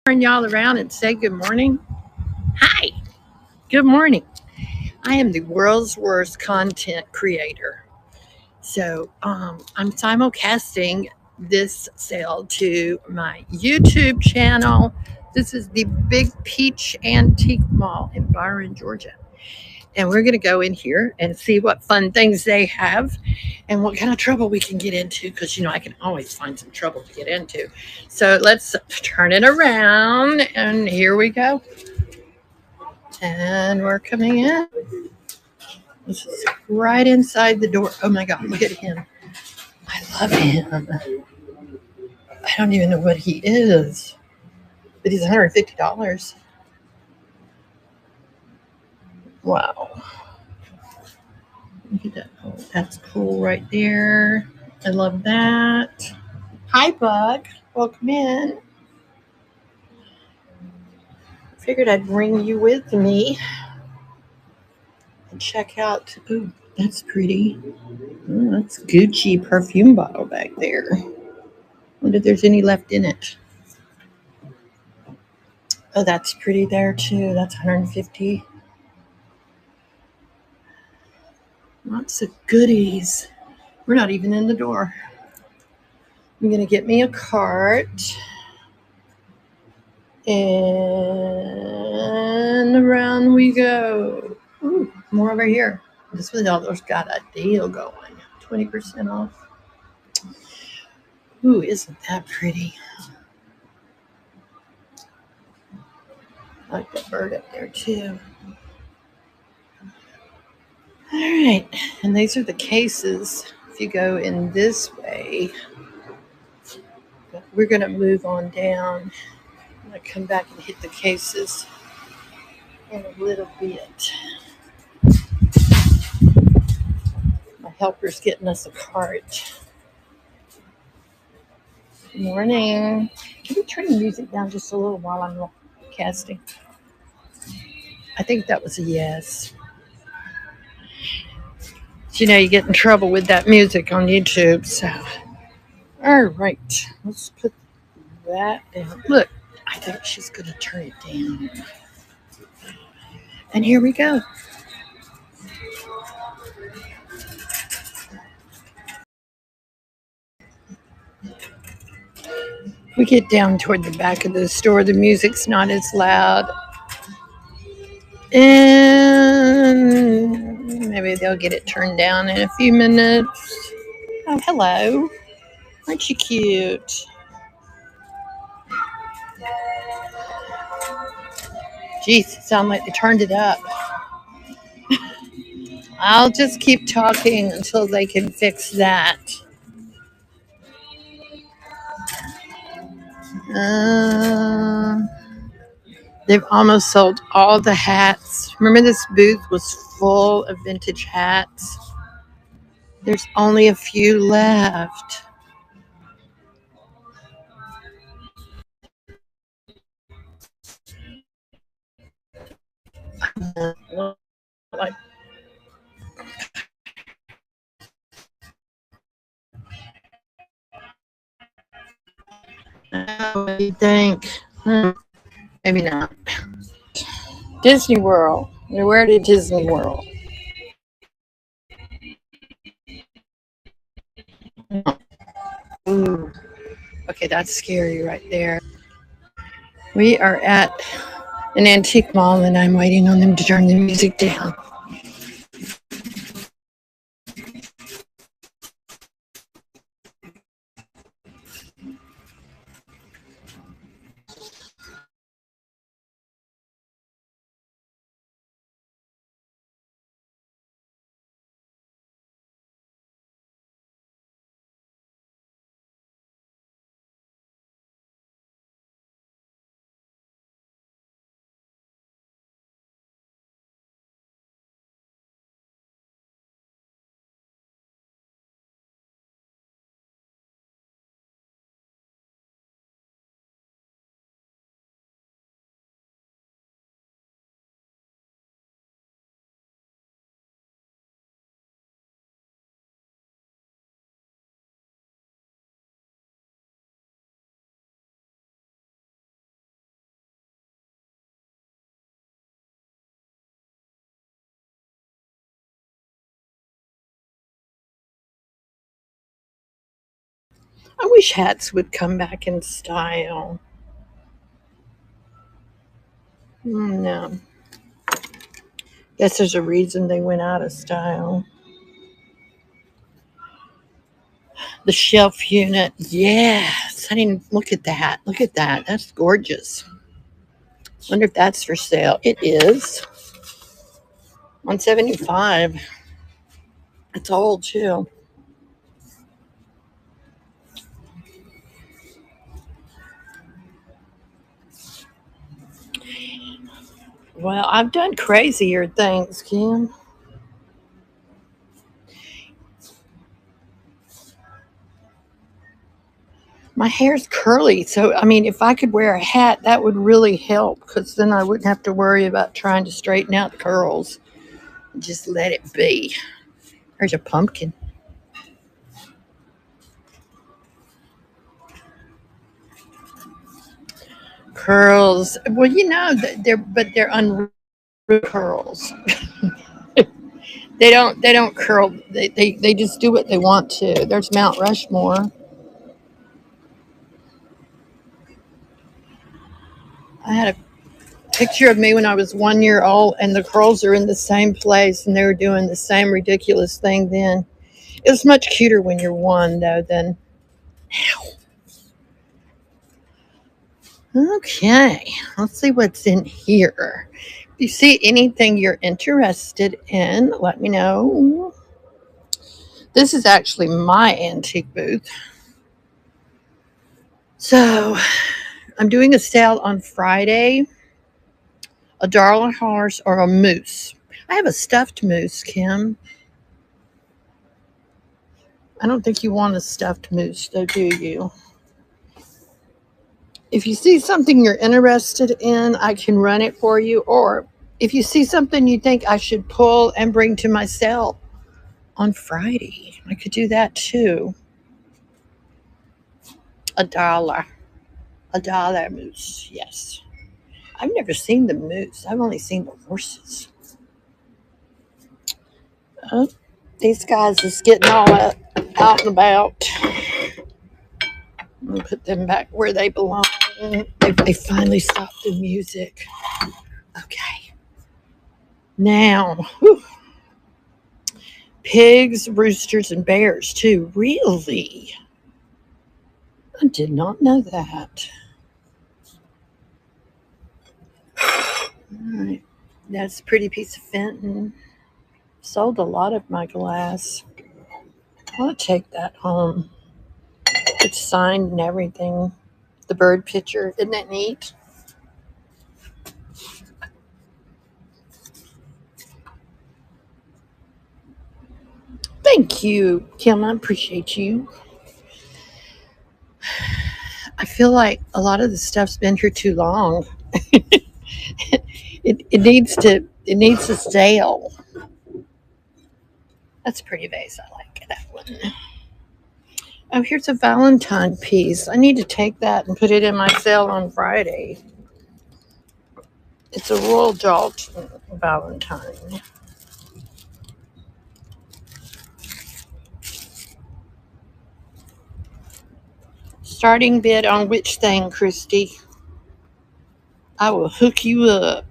turn y'all around and say good morning. Hi, good morning. I am the world's worst content creator. So I'm simulcasting this sale to my YouTube channel. This is the Big Peach Antique Mall in Byron, Georgia. And we're going to go in here and see what fun things they have and what kind of trouble we can get into, because I can always find some trouble to get into. So let's turn it around, and here we go. And we're coming in. This is right inside the door. Oh my God, look at him. I love him. I don't even know what he is, but he's $150. Wow. Look at that. Oh, that's cool right there. I love that. Hi, Bug. Welcome in. Figured I'd bring you with me and check out. Ooh, that's pretty. Oh, that's Gucci perfume bottle back there. Wonder if there's any left in it. Oh, that's pretty there too. That's 150. Lots of goodies. We're not even in the door. I'm gonna get me a cart. And around we go. Ooh, more over here. This one's got a deal going. 20% off. Ooh, isn't that pretty? I like that bird up there too. All right, and these are the cases. If you go in this way, we're gonna move on down. I'm gonna come back and hit the cases in a little bit. My helper's getting us a cart. Good morning. Can you turn the music down just a little while I'm casting? I think that was a yes. You get in trouble with that music on YouTube. So, all right, let's put that down. Look, I think she's going to turn it down. And here we go. We get down toward the back of the store. The music's not as loud. And maybe they'll get it turned down in a few minutes. Oh, hello. Aren't you cute? Geez, it sounds like they turned it up. I'll just keep talking until they can fix that. Uh, they've almost sold all the hats. Remember, this booth was full of vintage hats? There's only a few left. Like, what do you think? Maybe not. Disney World. Where did Disney World? Ooh. Okay, that's scary right there. We are at an antique mall, and I'm waiting on them to turn the music down. I wish hats would come back in style. No. Guess there's a reason they went out of style. The shelf unit. Yes. I didn't look at that. Look at that. That's gorgeous. Wonder if that's for sale. It is. 175. It's old too. Well, I've done crazier things, Kim. My hair's curly, so I mean, if I could wear a hat, that would really help because then I wouldn't have to worry about trying to straighten out the curls. Just let it be. There's a pumpkin. Curls. Well, they're unruly curls. They don't curl. They just do what they want to. There's Mount Rushmore. I had a picture of me when I was 1 year old, and the curls are in the same place, and they were doing the same ridiculous thing then. It was much cuter when you're one, though, than now. Okay, let's see what's in here. If you see anything you're interested in, let me know. This is actually my antique booth. So, I'm doing a sale on Friday. A darling horse or a moose. I have a stuffed moose, Kim. I don't think you want a stuffed moose, though, do you? If you see something you're interested in, I can run it for you. Or if you see something you think I should pull and bring to my sale on Friday, I could do that too. A dollar. A dollar moose, yes. I've never seen the moose. I've only seen the horses. Oh, these guys is getting all out and about. And put them back where they belong. They finally stopped the music. Okay. Now, whew, pigs, roosters, and bears, too. Really? I did not know that. All right. That's a pretty piece of Fenton. Sold a lot of my glass. I'll take that home. It's signed and everything. The bird picture. Isn't that neat? Thank you, Kim. I appreciate you. I feel like a lot of the stuff's been here too long. It needs to stale. That's a pretty vase. I like that one. Oh, here's a Valentine piece. I need to take that and put it in my sale on Friday. It's a Royal Dalton Valentine. Starting bid on which thing, Christy? I will hook you up.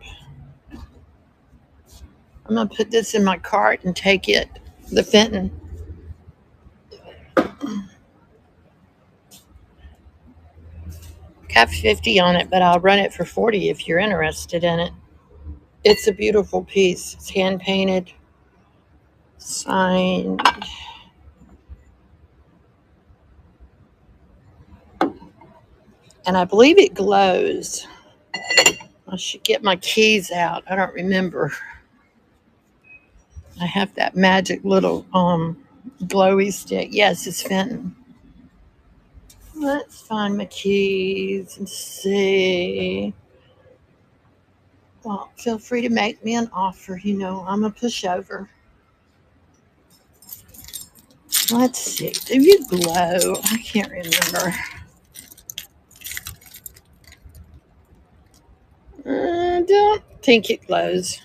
I'm going to put this in my cart and take it. The Fenton. Got 50 on it, but I'll run it for 40 if you're interested in it. It's a beautiful piece. It's hand painted, signed. And I believe it glows. I should get my keys out. I don't remember. I have that magic little glowy stick. Yes, it's Fenton. Let's find my keys and see. Well, feel free to make me an offer. You know, I'm a pushover. Let's see. Do you glow? I can't remember. I don't think it glows.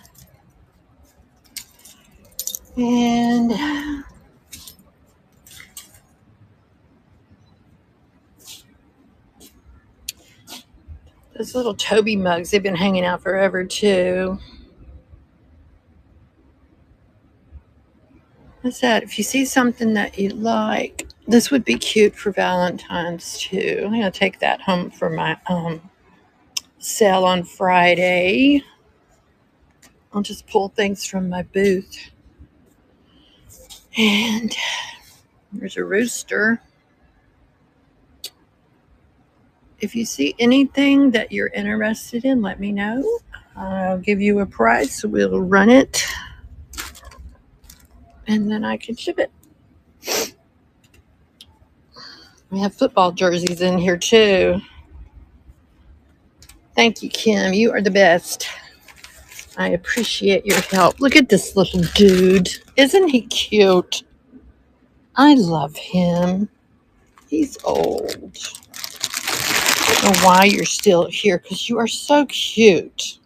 And Those little Toby mugs, they've been hanging out forever too. What's that? If you see something that you like, this would be cute for Valentine's too. I'm gonna take that home for my sale on Friday. I'll just pull things from my booth. And there's a rooster. If you see anything that you're interested in, let me know. I'll give you a price. We'll run it. And then I can ship it. We have football jerseys in here too. Thank you, Kim. You are the best. I appreciate your help. Look at this little dude. Isn't he cute? I love him. He's old. I don't know why you're still here because you are so cute.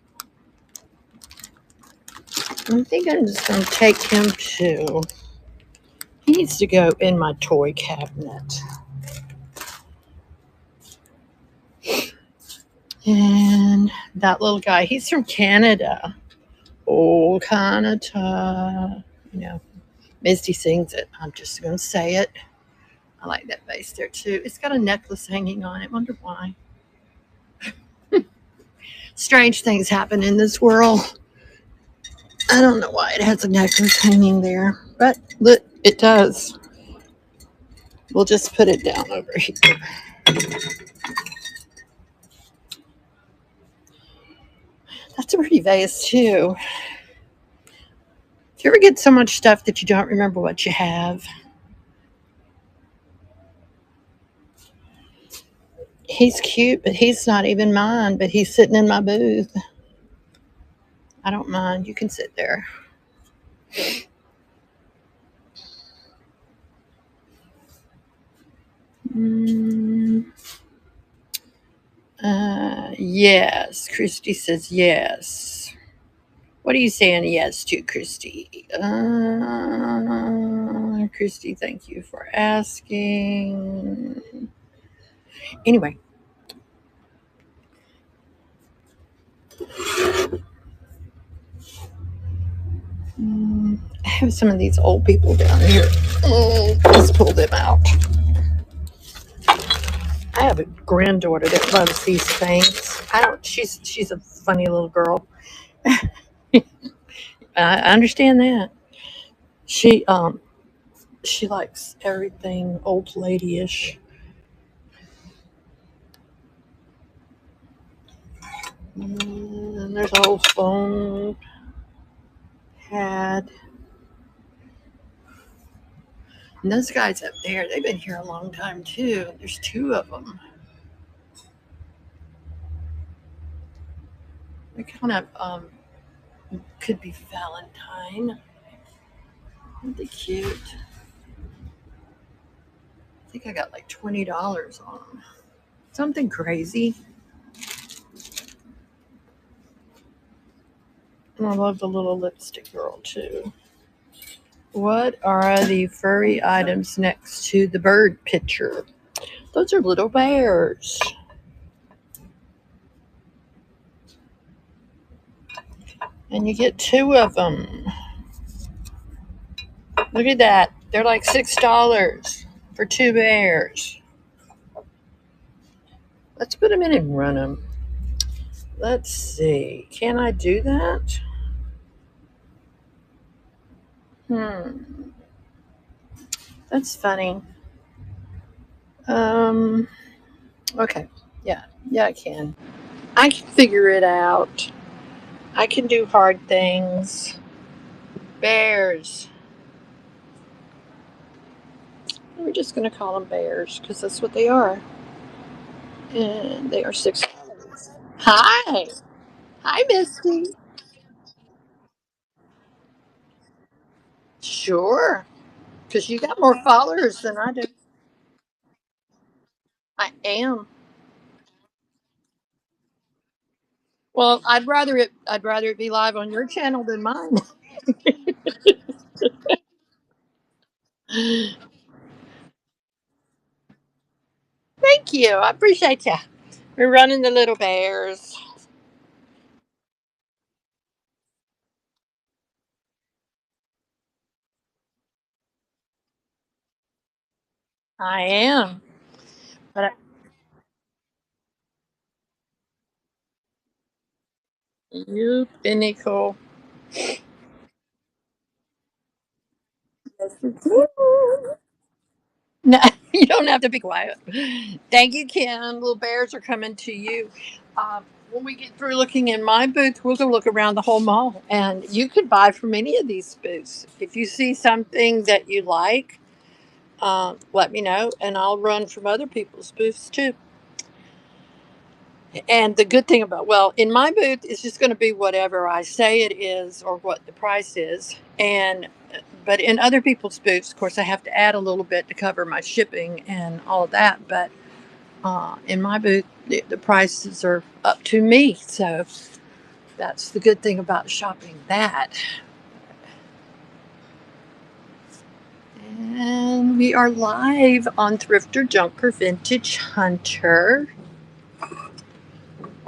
I think I'm just going to take him too. He needs to go in my toy cabinet. And that little guy, he's from Canada. Oh, Canada. You know, Misty sings it. I'm just going to say it. I like that vase there too. It's got a necklace hanging on it. Wonder why. Strange things happen in this world. I don't know why it has a necklace hanging there, but look, it does. We'll just put it down over here. That's a pretty vase too. Do you ever get so much stuff that you don't remember what you have? He's cute, but he's not even mine, but he's sitting in my booth. I don't mind. You can sit there. Yes. Christy says yes. What are you saying yes to, Christy? Christy, thank you for asking. Anyway. I have some of these old people down here. Let's pull them out. I have a granddaughter that loves these things. She's a funny little girl. I understand that. She likes everything old ladyish. And there's a whole phone pad. And those guys up there, they've been here a long time too. There's two of them. They kind of could be Valentine. Aren't they cute? I think I got like $20 on them. Something crazy. And I love the little lipstick girl too. What are the furry items next to the bird picture? Those are little bears. And you get two of them. Look at that. They're like $6 for two bears. Let's put them in and run them. Let's see. Can I do that? That's funny. Okay. Yeah, I can. I can figure it out. I can do hard things. Bears. We're just going to call them bears because that's what they are. And they are $6. Hi. Hi, Misty. Sure. Because you got more followers than I do. I am. Well, I'd rather it be live on your channel than mine. Thank you. I appreciate you. We're running the little bears. I am. But you finical. No, you don't have to be quiet. Thank you, Kim. Little bears are coming to you. When we get through looking in my booth, we'll go look around the whole mall. And you could buy from any of these booths. If you see something that you like, let me know, and I'll run from other people's booths too. And the good thing about, well, in my booth, it's just going to be whatever I say it is or what the price is. And but in other people's booths, of course, I have to add a little bit to cover my shipping and all of that. But in my booth, the prices are up to me. So that's the good thing about shopping that. And we are live on Thrifter, Junker, Vintage Hunter,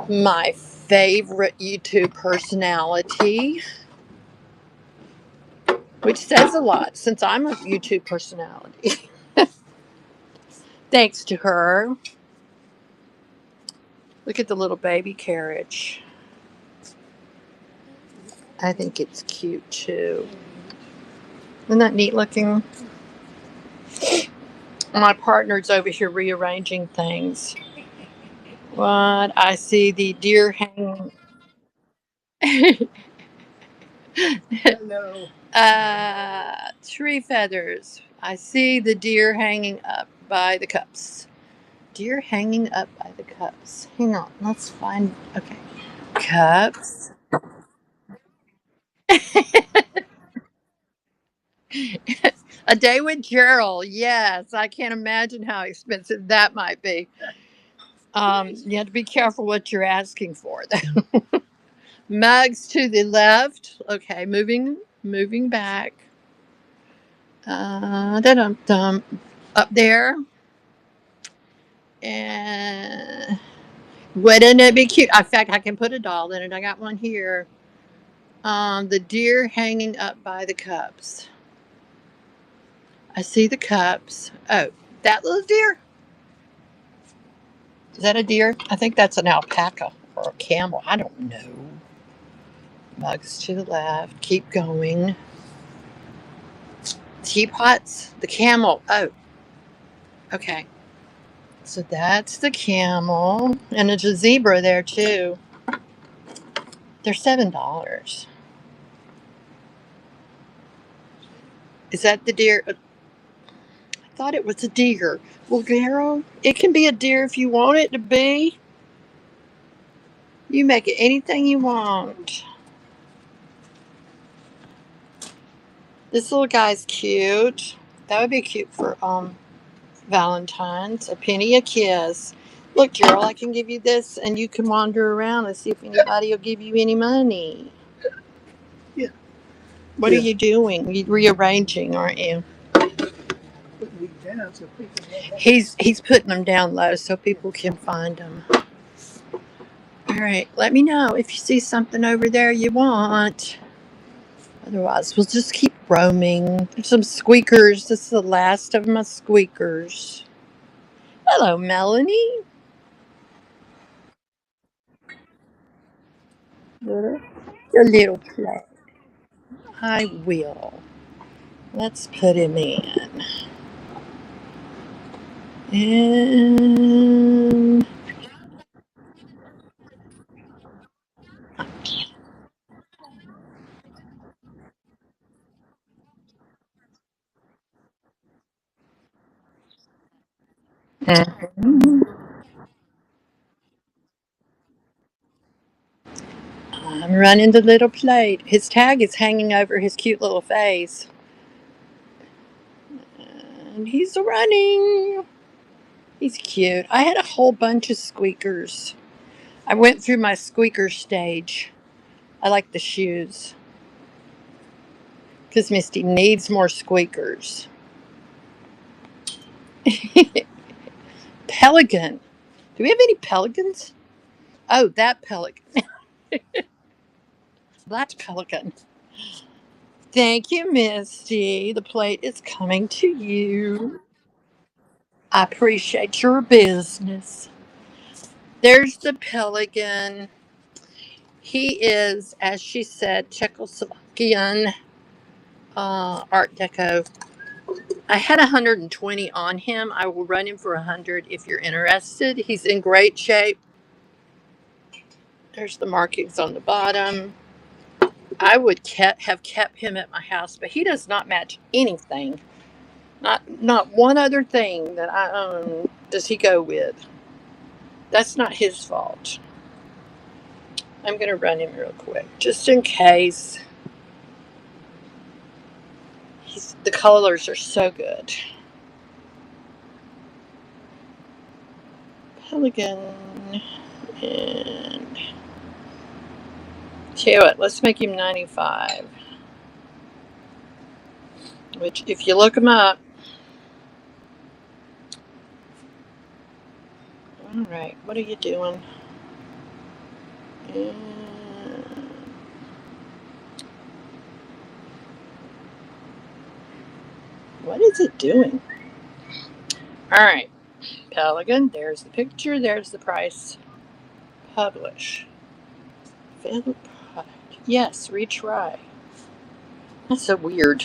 my favorite YouTube personality, which says a lot since I'm a YouTube personality. Thanks to her. Look at the little baby carriage. I think it's cute too. Isn't that neat looking? My partner's over here rearranging things. What? I see the deer hanging. Hello. Tree feathers. I see the deer hanging up by the cups. Deer hanging up by the cups. Hang on. Let's find. Okay. Cups. A day with Gerald. Yes. I can't imagine how expensive that might be. You have to be careful what you're asking for. Mugs to the left. Okay. Moving back. Dum up there. And wouldn't it be cute? In fact, I can put a doll in it. I got one here. The deer hanging up by the cups. I see the cups. Oh, that little deer? Is that a deer? I think that's an alpaca or a camel. I don't know. Mugs to the left. Keep going. Teapots. The camel. Oh, okay. So that's the camel. And there's a zebra there too. They're $7. Is that the deer? I thought it was a deer. Well, Daryl, it can be a deer if you want it to be. You make it anything you want. This little guy's cute. That would be cute for Valentine's. A penny a kiss. Look, Gerald, I can give you this, and you can wander around and see if anybody will give you any money. Yeah. What are you doing? You're rearranging, aren't you? He's putting them down low so people can find them. All right, let me know if you see something over there you want. Otherwise, we'll just keep roaming. There's some squeakers. This is the last of my squeakers. Hello, Melanie. Your little play. I will. Let's put him in. And Mhm. I'm running the little plate. His tag is hanging over his cute little face. And he's running. He's cute. I had a whole bunch of squeakers. I went through my squeaker stage. I like the shoes because Misty needs more squeakers. Pelican. Do we have any pelicans? Oh, that pelican. That pelican. Thank you, Misty. The plate is coming to you. I appreciate your business. There's the pelican. He is, as she said, Czechoslovakian Art Deco. I had 120 on him. I will run him for 100 if you're interested. He's in great shape. There's the markings on the bottom. I would have kept him at my house, but he does not match anything. Not one other thing that I own does he go with. That's not his fault. I'm going to run him real quick, just in case. The colors are so good. Pelican. And tell you what, let's make him 95. Which, if you look him up, all right, what are you doing? And what is it doing? All right, Pelican. There's the picture. There's the price. Publish. Failed product. Yes, retry. That's so weird.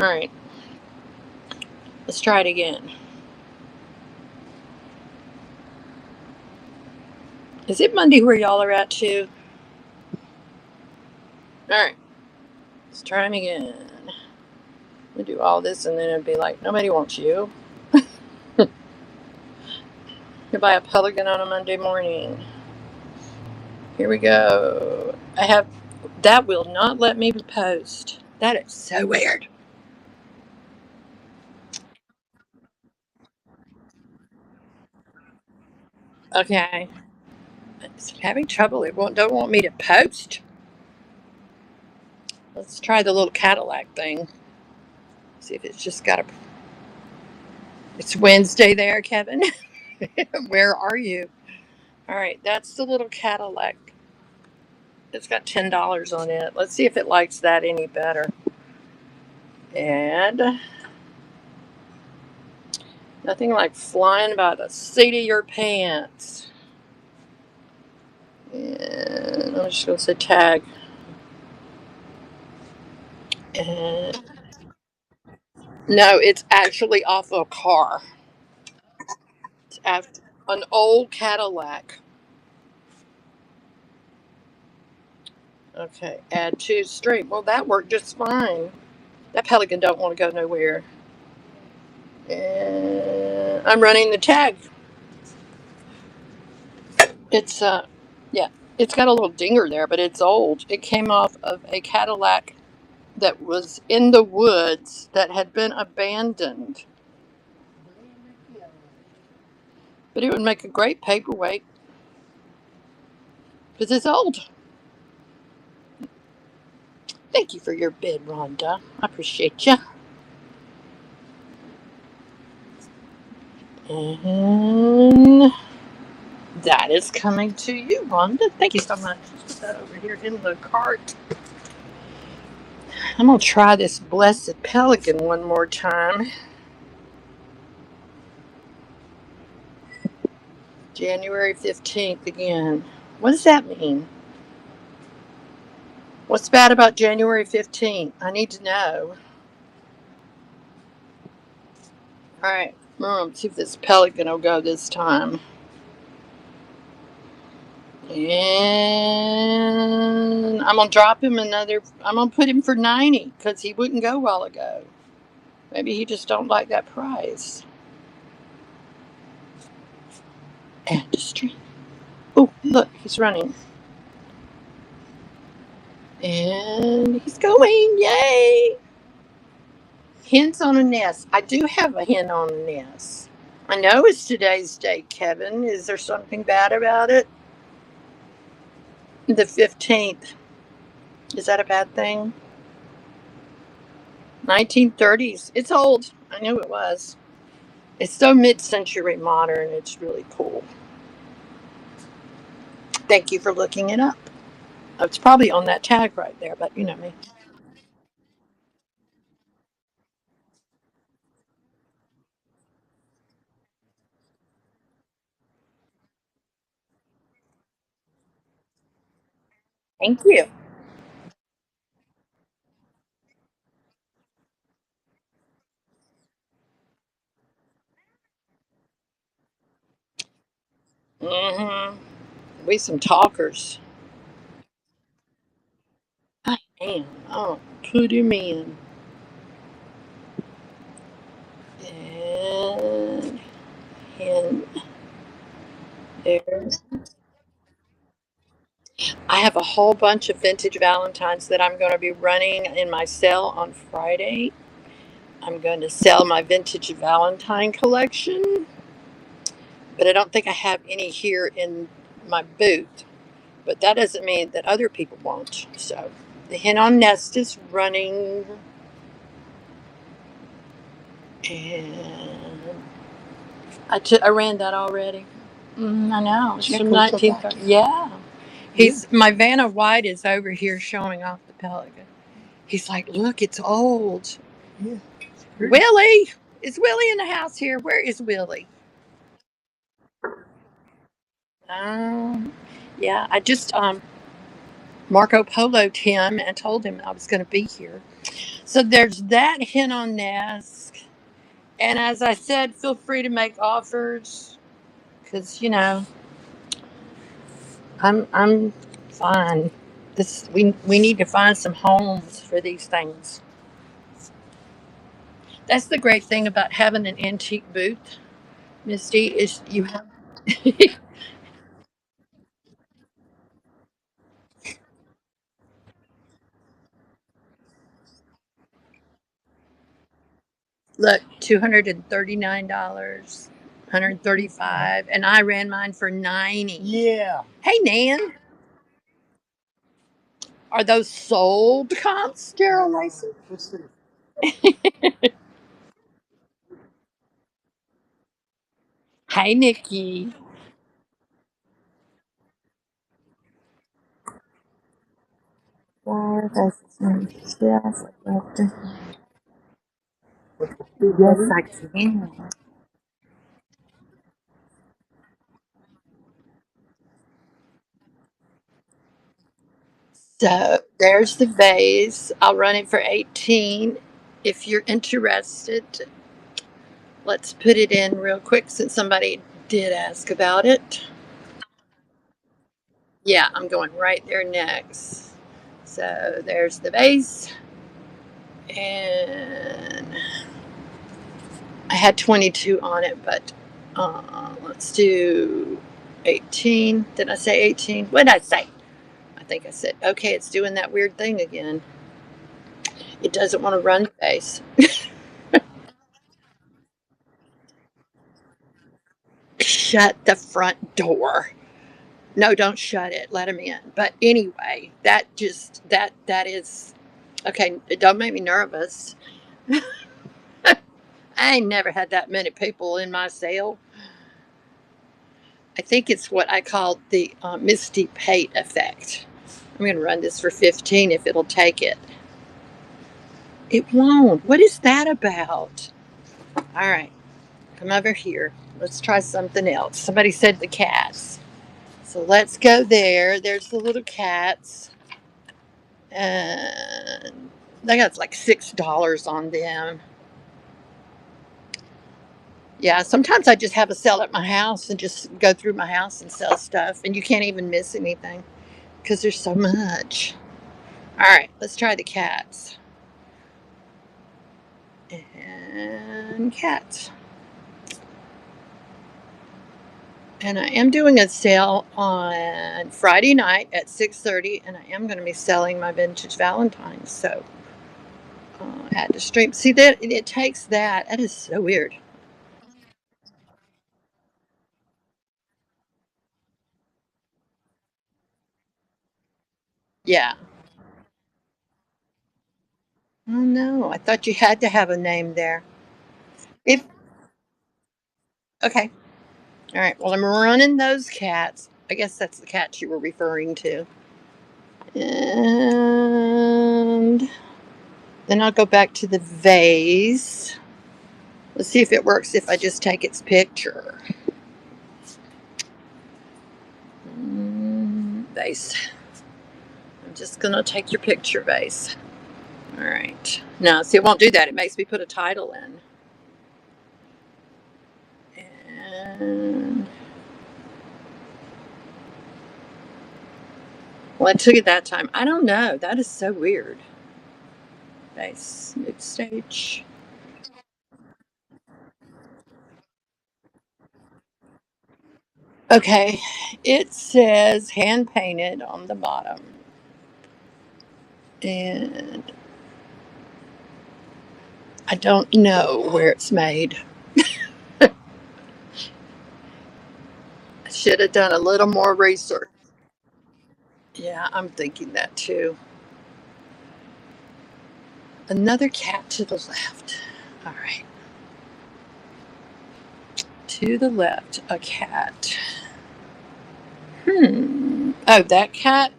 All right, let's try it again. Is it Monday where y'all are at too? All right, let's try him again. We do all this and then it'd be like, nobody wants you. You buy a Pelican on a Monday morning. Here we go. That will not let me post. That is so weird. Okay. It's having trouble. It don't want me to post. Let's try the little Cadillac thing. See if it's just got a. It's Wednesday there, Kevin. Where are you? All right, that's the little Cadillac. It's got $10 on it. Let's see if it likes that any better. And nothing like flying by the seat of your pants. And I'm just going to say tag. And no, it's actually off a car. It's after an old Cadillac. Okay, add to stream. Well, that worked just fine. That Pelican don't want to go nowhere. And I'm running the tag. It's yeah, it's got a little dinger there, but it's old. It came off of a Cadillac that was in the woods that had been abandoned. But it would make a great paperweight because it's old. Thank you for your bid, Rhonda. I appreciate you. And that is coming to you, Rhonda. Thank you so much. Let's put that over here in the cart. I'm going to try this blessed Pelican one more time. January 15th again. What does that mean? What's bad about January 15th? I need to know. All right. Let's see if this Pelican will go this time. And I'm going to drop him another. I'm going to put him for 90 because he wouldn't go a while ago. Maybe he just don't like that price. Industry. Oh, look, he's running. And he's going. Yay. Hens on a nest. I do have a hen on a nest. I know it's today's date, Kevin. Is there something bad about it? The 15th. Is that a bad thing? 1930s. It's old. I knew it was. It's so mid-century modern. It's really cool. Thank you for looking it up. It's probably on that tag right there, but you know me. Thank you. Mm-hmm. We some talkers. I am. Oh, put him in. And, and there. I have a whole bunch of vintage Valentines that I'm going to be running in my sale on Friday. I'm going to sell my vintage Valentine collection, but I don't think I have any here in my booth. But that doesn't mean that other people won't. So the hen on nest is running, and I ran that already. I know. It's from 1930. Yeah. He's my Vanna White is over here showing off the pelican. He's like, look, it's old. Yeah. Willie, is Willie in the house here? Where is Willie? Um, yeah, I just Marco Polo'd him and told him I was going to be here. So there's that hen on nest, and as I said, feel free to make offers because I'm fine. This we need to find some homes for these things. That's the great thing about having an antique booth, Misty, is you have. Look, $239, 135, and I ran mine for 90. Yeah. Hey Nan, are those sold comps, Daryl Mason? Let's see. Hey Nikki. Yes, I can. So there's the vase. I'll run it for 18. If you're interested, let's put it in real quick since somebody did ask about it. Yeah, I'm going right there next. So there's the vase. And I had 22 on it, but let's do 18. Did I say 18? What did I say? I think I said, okay, it's doing that weird thing again. It doesn't want to run the vase. Shut the front door. No, don't shut it. Let him in. But anyway, that is okay. Don't make me nervous. I ain't never had that many people in my sale. I think it's what I call the Misty Pate effect. I'm going to run this for 15 if it'll take it. It won't. What is that about? All right, come over here. Let's try something else. Somebody said the cats. So let's go there. There's the little cats. And they got like $6 on them. Yeah, sometimes I just have a sale at my house and just go through my house and sell stuff, and you can't even miss anything because there's so much. All right, let's try the cats. And cats. And I am doing a sale on Friday night at 6:30, and I am going to be selling my vintage Valentines. So add to stream. See that it takes that. That is so weird. Yeah. Oh no, I thought you had to have a name there. If Okay. All right. Well, I'm running those cats. I guess that's the cats you were referring to. And then I'll go back to the vase. Let's see if it works if I just take its picture. Vase. I'm just going to take your picture, vase. All right. No, see, it won't do that. It makes me put a title in. And well, it took it that time. I don't know. That is so weird. Vase. New stage. Okay. It says hand painted on the bottom. And I don't know where it's made. I should have done a little more research. Yeah, I'm thinking that too. Another cat to the left. All right. To the left, a cat. Oh, that cat?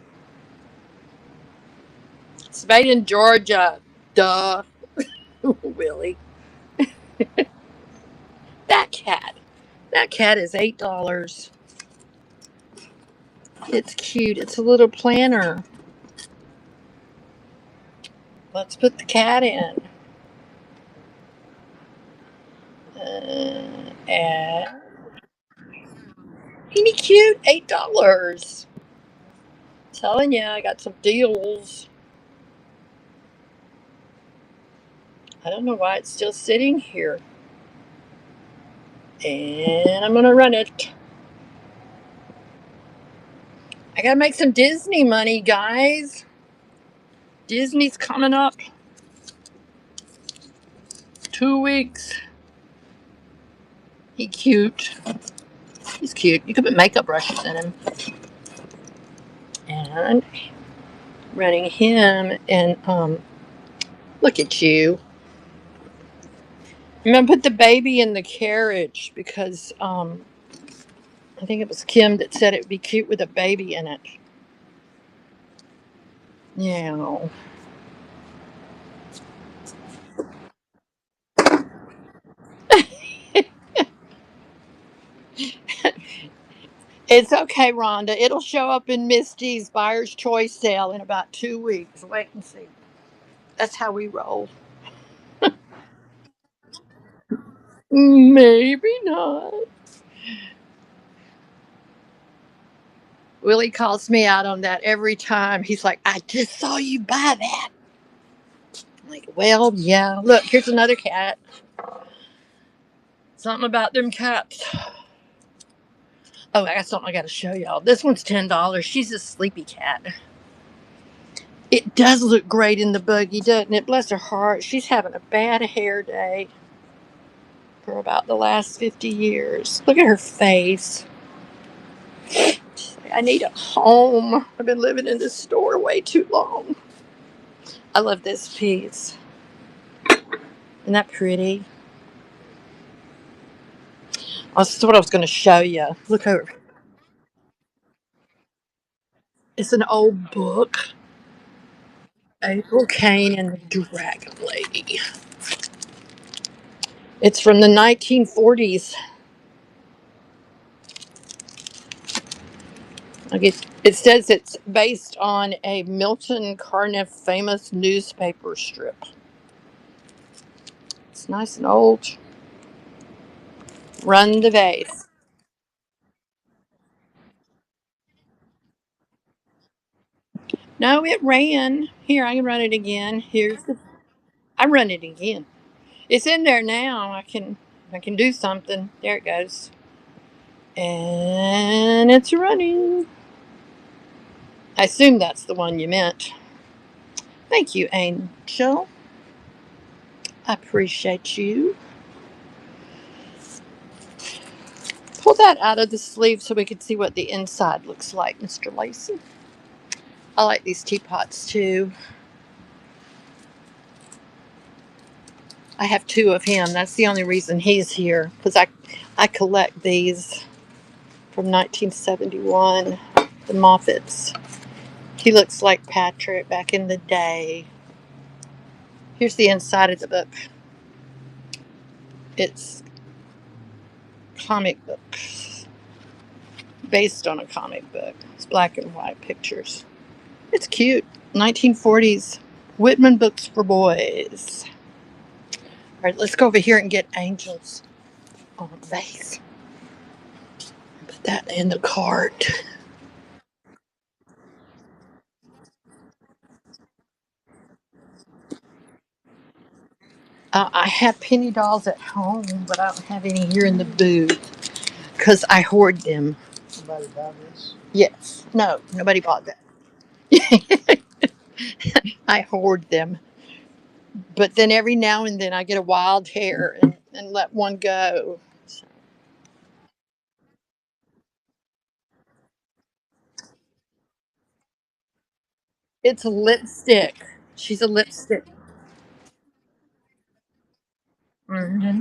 It's made in Georgia. Duh. Willie. That cat. That cat is $8. It's cute. It's a little planner. Let's put the cat in. And ain't he cute? $8. Telling you, I got some deals. I don't know why it's still sitting here. And I'm gonna run it. I gotta make some Disney money, guys. Disney's coming up. 2 weeks. He cute. He's cute. You could put makeup brushes in him. And running him and look at you. I'm gonna put the baby in the carriage because I think it was Kim that said it would be cute with a baby in it. Yeah. It's okay, Rhonda. It'll show up in Misty's Buyer's Choice sale in about 2 weeks. Wait and see. That's how we roll. Maybe not. Willie calls me out on that every time. He's like, I just saw you buy that. I'm like, well, yeah. Look, here's another cat. Something about them cats. Oh, I got something I got to show y'all. This one's $10. She's a sleepy cat. It does look great in the buggy, doesn't it? Bless her heart. She's having a bad hair day for about the last 50 years. Look at her face. I need a home. I've been living in this store way too long. I love this piece. Isn't that pretty? That's what I was going to show you. Look over. It's an old book. April Kane and the Dragon Lady. It's from the 1940s. It says it's based on a Milton Caniff famous newspaper strip. It's nice and old. Run the vase. No, it ran. Here, I can run it again. I run it again. It's in there now. I can do something. There it goes. And it's running. I assume that's the one you meant. Thank you, Angel. I appreciate you. Pull that out of the sleeve so we can see what the inside looks like, Mr. Lacey. I like these teapots too. I have two of him. That's the only reason he's here because I I collect these from 1971, the Moffats. He looks like Patrick back in the day. Here's the inside of the book. It's comic books, based on a comic book. It's black and white pictures. It's cute. 1940s Whitman books for boys. All right, let's go over here and get Angels on a vase. Put that in the cart. I have penny dolls at home, but I don't have any here in the booth because I hoard them. Somebody buy this? Yes. No, nobody bought that. I hoard them. But then every now and then I get a wild hair and let one go. So it's a lipstick. She's a lipstick. Hmm.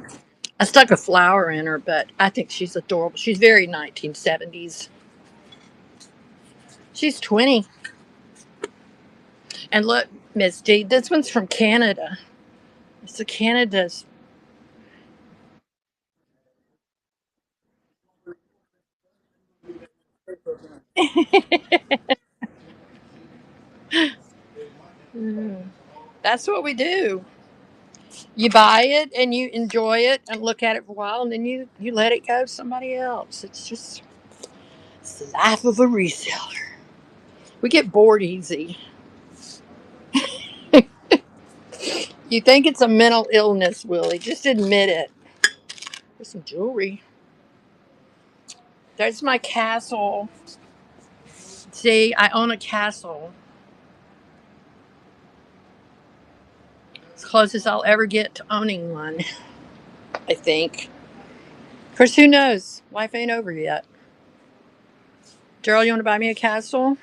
I stuck a flower in her, but I think she's adorable. She's very 1970s. She's 20. And look, Misty, this one's from Canada. It's a Canada's. That's what we do. You buy it and you enjoy it and look at it for a while, and then you let it go to somebody else. It's the life of a reseller. We get bored easy. You think it's a mental illness, Willie? Just admit it. There's some jewelry. There's my castle. See, I own a castle. As close as I'll ever get to owning one, I think. Of course, who knows? Life ain't over yet. Gerald, you want to buy me a castle?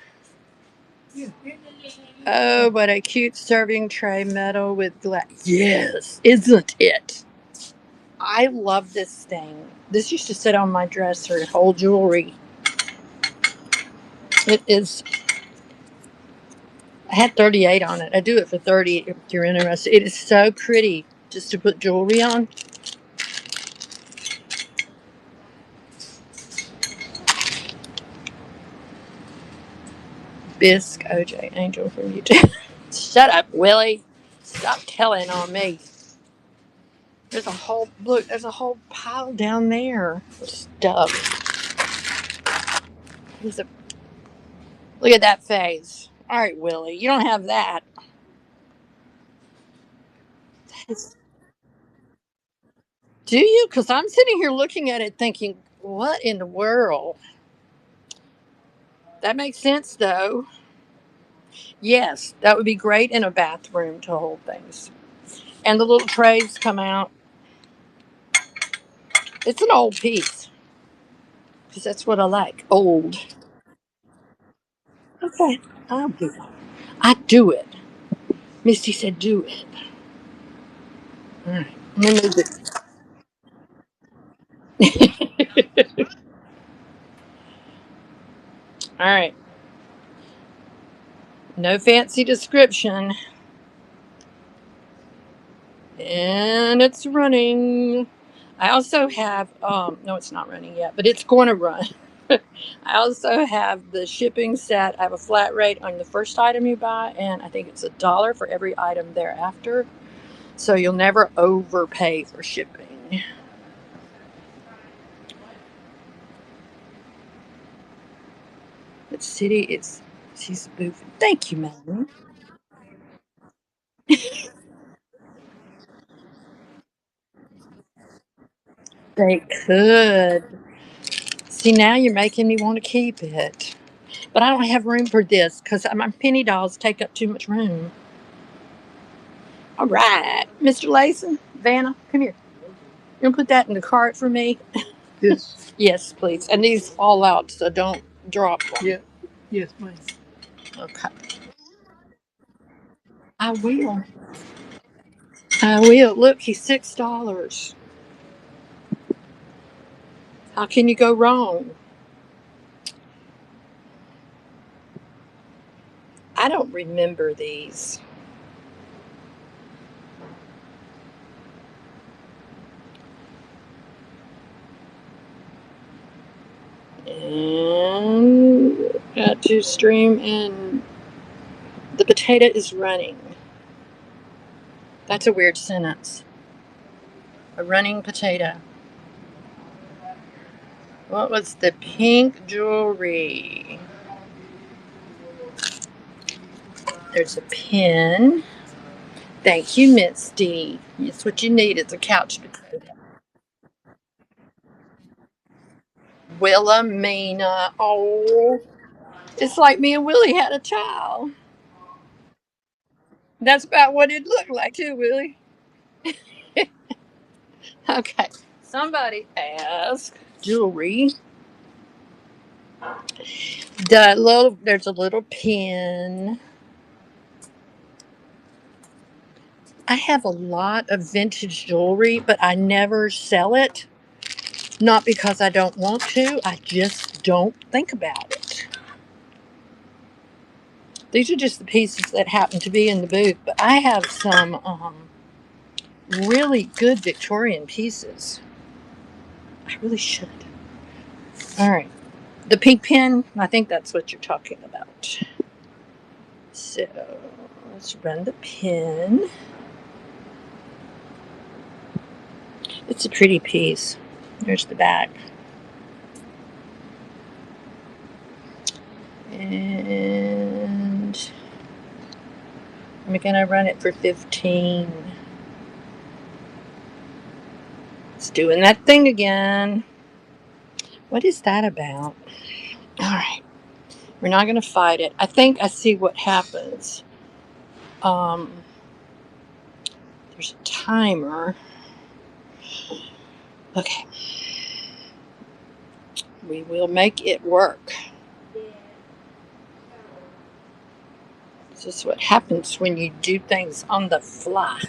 Oh, what a cute serving tray, metal with glass. Yes, isn't it? I love this thing. This used to sit on my dresser and hold jewelry. It is. I had 38 on it. I do it for 30 if you're interested. It is so pretty just to put jewelry on. Bisque OJ Angel from YouTube. Shut up, Willie. Stop telling on me. There's a whole look. There's a whole pile down there of stuff. There's a, look at that face. All right, Willie, you don't have that. Do you? Because I'm sitting here looking at it, thinking, what in the world? That makes sense, though. Yes, that would be great in a bathroom to hold things. And the little trays come out. It's an old piece because that's what I like. Old. Okay, I'll do it. I do it. Misty said, do it. All right. Let me move it. All right. No fancy description. And it's running. I also have, no, it's not running yet, but it's going to run. I also have the shipping set. I have a flat rate on the first item you buy, and I think it's $1 for every item thereafter. So you'll never overpay for shipping. But City, she's moving. Thank you, madam. They could. See, now you're making me want to keep it. But I don't have room for this because my penny dolls take up too much room. All right, Mr. Layson, Vanna, come here. You want to put that in the cart for me? Yes. Yes, please. And these fall out, so don't drop them. Yeah. Yes, ma'am. Okay. I will. I will. Look, he's $6. How can you go wrong? I don't remember these. And add to stream, and the potato is running. That's a weird sentence. A running potato. What was the pink jewelry? There's a pin. Thank you, Misty. It's what you need. It's a couch potato. Wilhelmina. Oh, it's like me and Willie had a child. That's about what it looked like, too, Willie. Okay. Somebody asked jewelry. There's a little pin. I have a lot of vintage jewelry, but I never sell it. Not because I don't want to, I just don't think about it. These are just the pieces that happen to be in the booth, but I have some really good Victorian pieces. I really should. All right. The pink pin, I think that's what you're talking about. So let's run the pin. It's a pretty piece. There's the back. And I'm going to run it for 15. It's doing that thing again. What is that about? All right. We're not going to fight it. I think I see what happens. Um, there's a timer. Okay. We will make it work. This is what happens when you do things on the fly.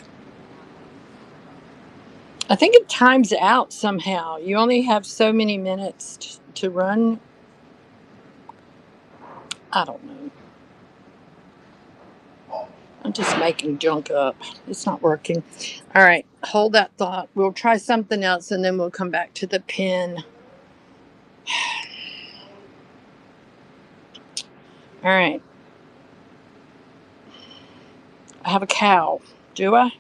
I think it times out somehow. You only have so many minutes to run. I don't know. I'm just making junk up. It's not working. All right, hold that thought. We'll try something else and then we'll come back to the pen. All right. I have a cow. Do I?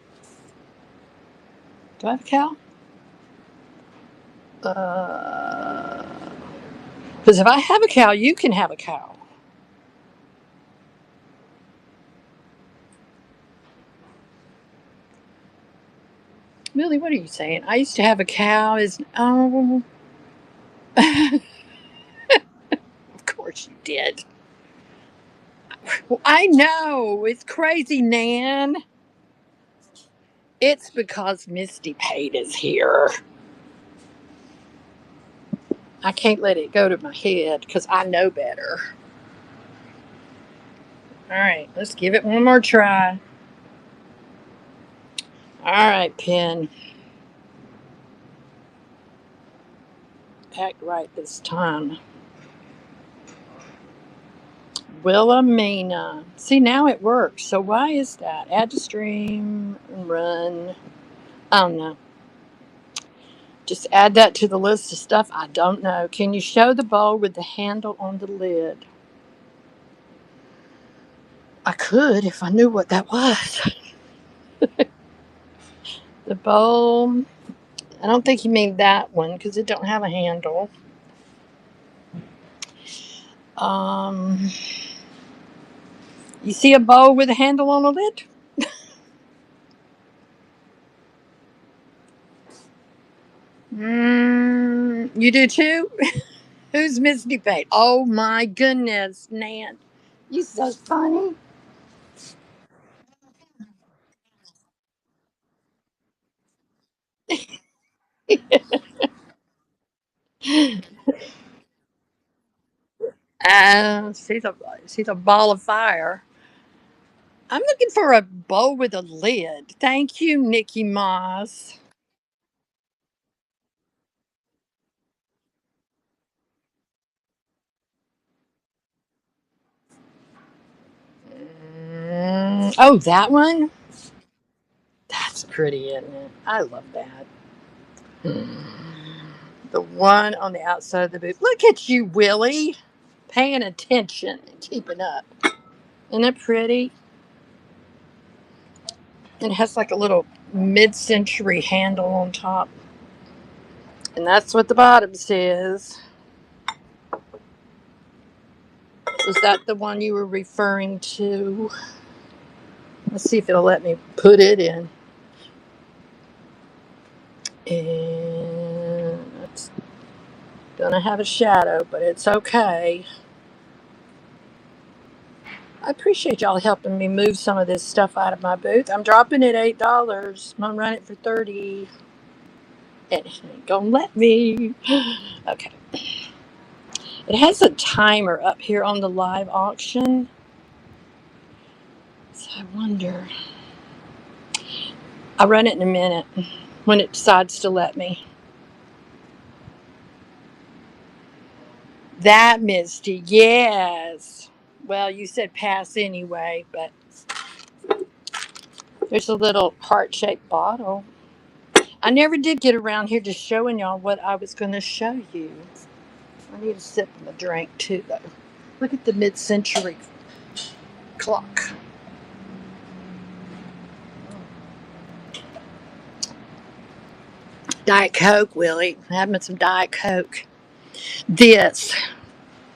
Do I have a cow? Because if I have a cow, you can have a cow. Millie, what are you saying? I used to have a cow. Oh, of course you did. Well, I know. It's crazy, Nan. It's because Misty Pate is here. I can't let it go to my head because I know better. All right, let's give it one more try. All right, Pen. Act right this time. Wilhelmina. See, now it works. So why is that? Add to stream and run. I don't know. Just add that to the list of stuff I don't know. Can you show the bowl with the handle on the lid? I could if I knew what that was. The bowl. I don't think you mean that one because it don't have a handle. Um, you see a bowl with a handle on the lid? You do too? Who's Misty Pate? Oh my goodness, Nan. You so funny. She's a ball of fire. I'm looking for a bowl with a lid. Thank you, Nikki Moss. Oh, that one? That's pretty, isn't it? I love that. The one on the outside of the boot. Look at you, Willie. Paying attention and keeping up. Isn't it pretty? It has like a little mid-century handle on top. And that's what the bottom says. Was that the one you were referring to? Let's see if it'll let me put it in. And it's gonna have a shadow, but it's okay. I appreciate y'all helping me move some of this stuff out of my booth. I'm dropping it $8. I'm gonna run it for 30. It ain't gonna let me. Okay. It has a timer up here on the live auction. So I wonder. I'll run it in a minute when it decides to let me. That Misty, yes. Well, you said pass anyway, but there's a little heart-shaped bottle. I never did get around here to showing y'all what I was going to show you. I need a sip of a drink too, though. Look at the mid-century clock. Diet Coke, Willie. Having some Diet Coke. This.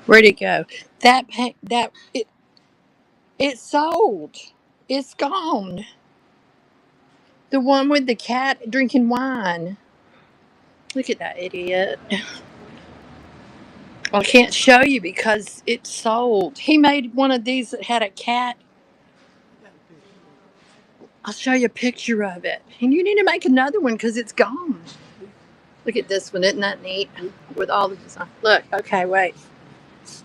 Where'd it go? It sold. It's gone. The one with the cat drinking wine. Look at that idiot. I can't show you because it's sold. He made one of these that had a cat. I'll show you a picture of it. And you need to make another one because it's gone. Look at this one. Isn't that neat? With all the design. Look, okay, wait.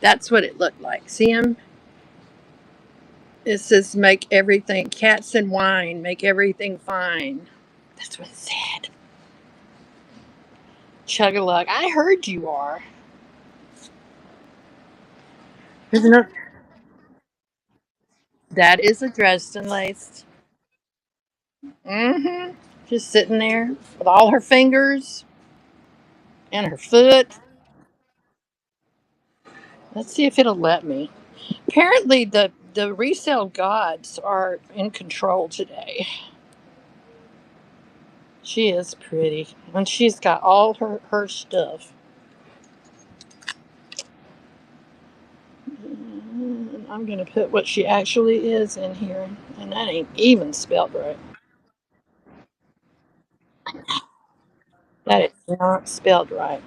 That's what it looked like. See him? It says make everything, cats and wine, make everything fine. That's what it said. Chug-a-lug. I heard you are. Isn't it? That is a Dresden lace. Mm-hmm. Just sitting there with all her fingers and her foot. Let's see if it'll let me. Apparently, the resale gods are in control today. She is pretty, and she's got all her stuff. I'm gonna put what she actually is in here, and that ain't even spelled right. That is not spelled right.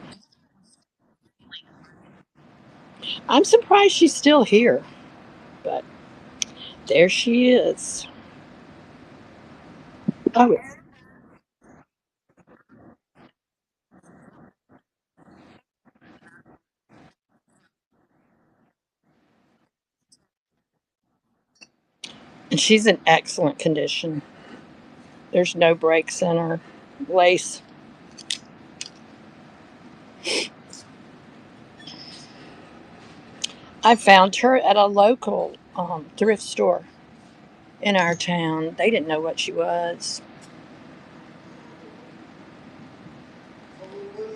I'm surprised she's still here, but there she is. Oh, and she's in excellent condition. There's no breaks in her lace. I found her at a local thrift store in our town. They didn't know what she was.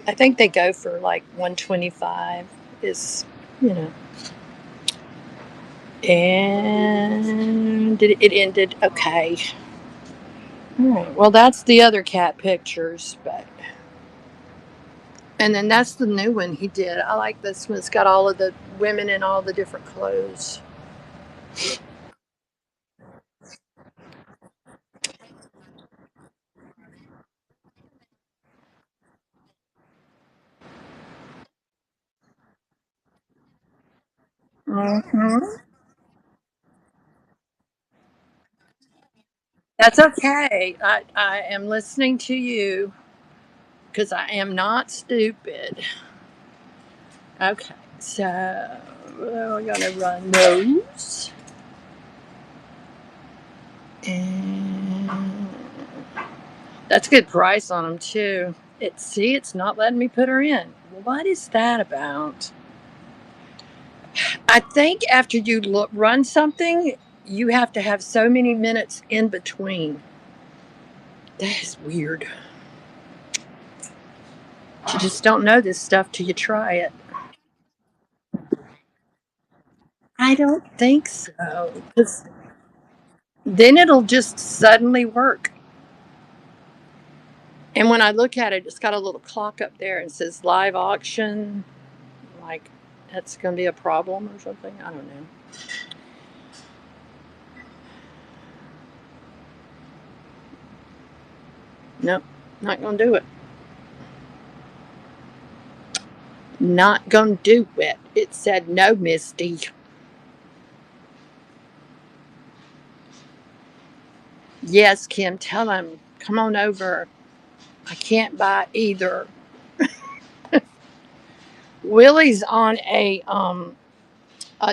I think they go for like 125 is, you know. And it ended okay. All right. Well, that's the other cat pictures, but and then that's the new one he did. I like this one. It's got all of the women in all the different clothes. Mm-hmm. That's okay. I am listening to you because I am not stupid. Okay, so we're gonna run those, and that's a good price on them too. It's not letting me put her in. What is that about? I think after you run something, you have to have so many minutes in between. That is weird. You just don't know this stuff till you try it. I don't think so. 'Cause then it'll just suddenly work. And when I look at it, it's got a little clock up there and says live auction. Like, that's going to be a problem or something. I don't know. Nope, not going to do it. Not going to do it. It said no, Misty. Yes, Kim, tell him. Come on over. I can't buy either. Willie's on a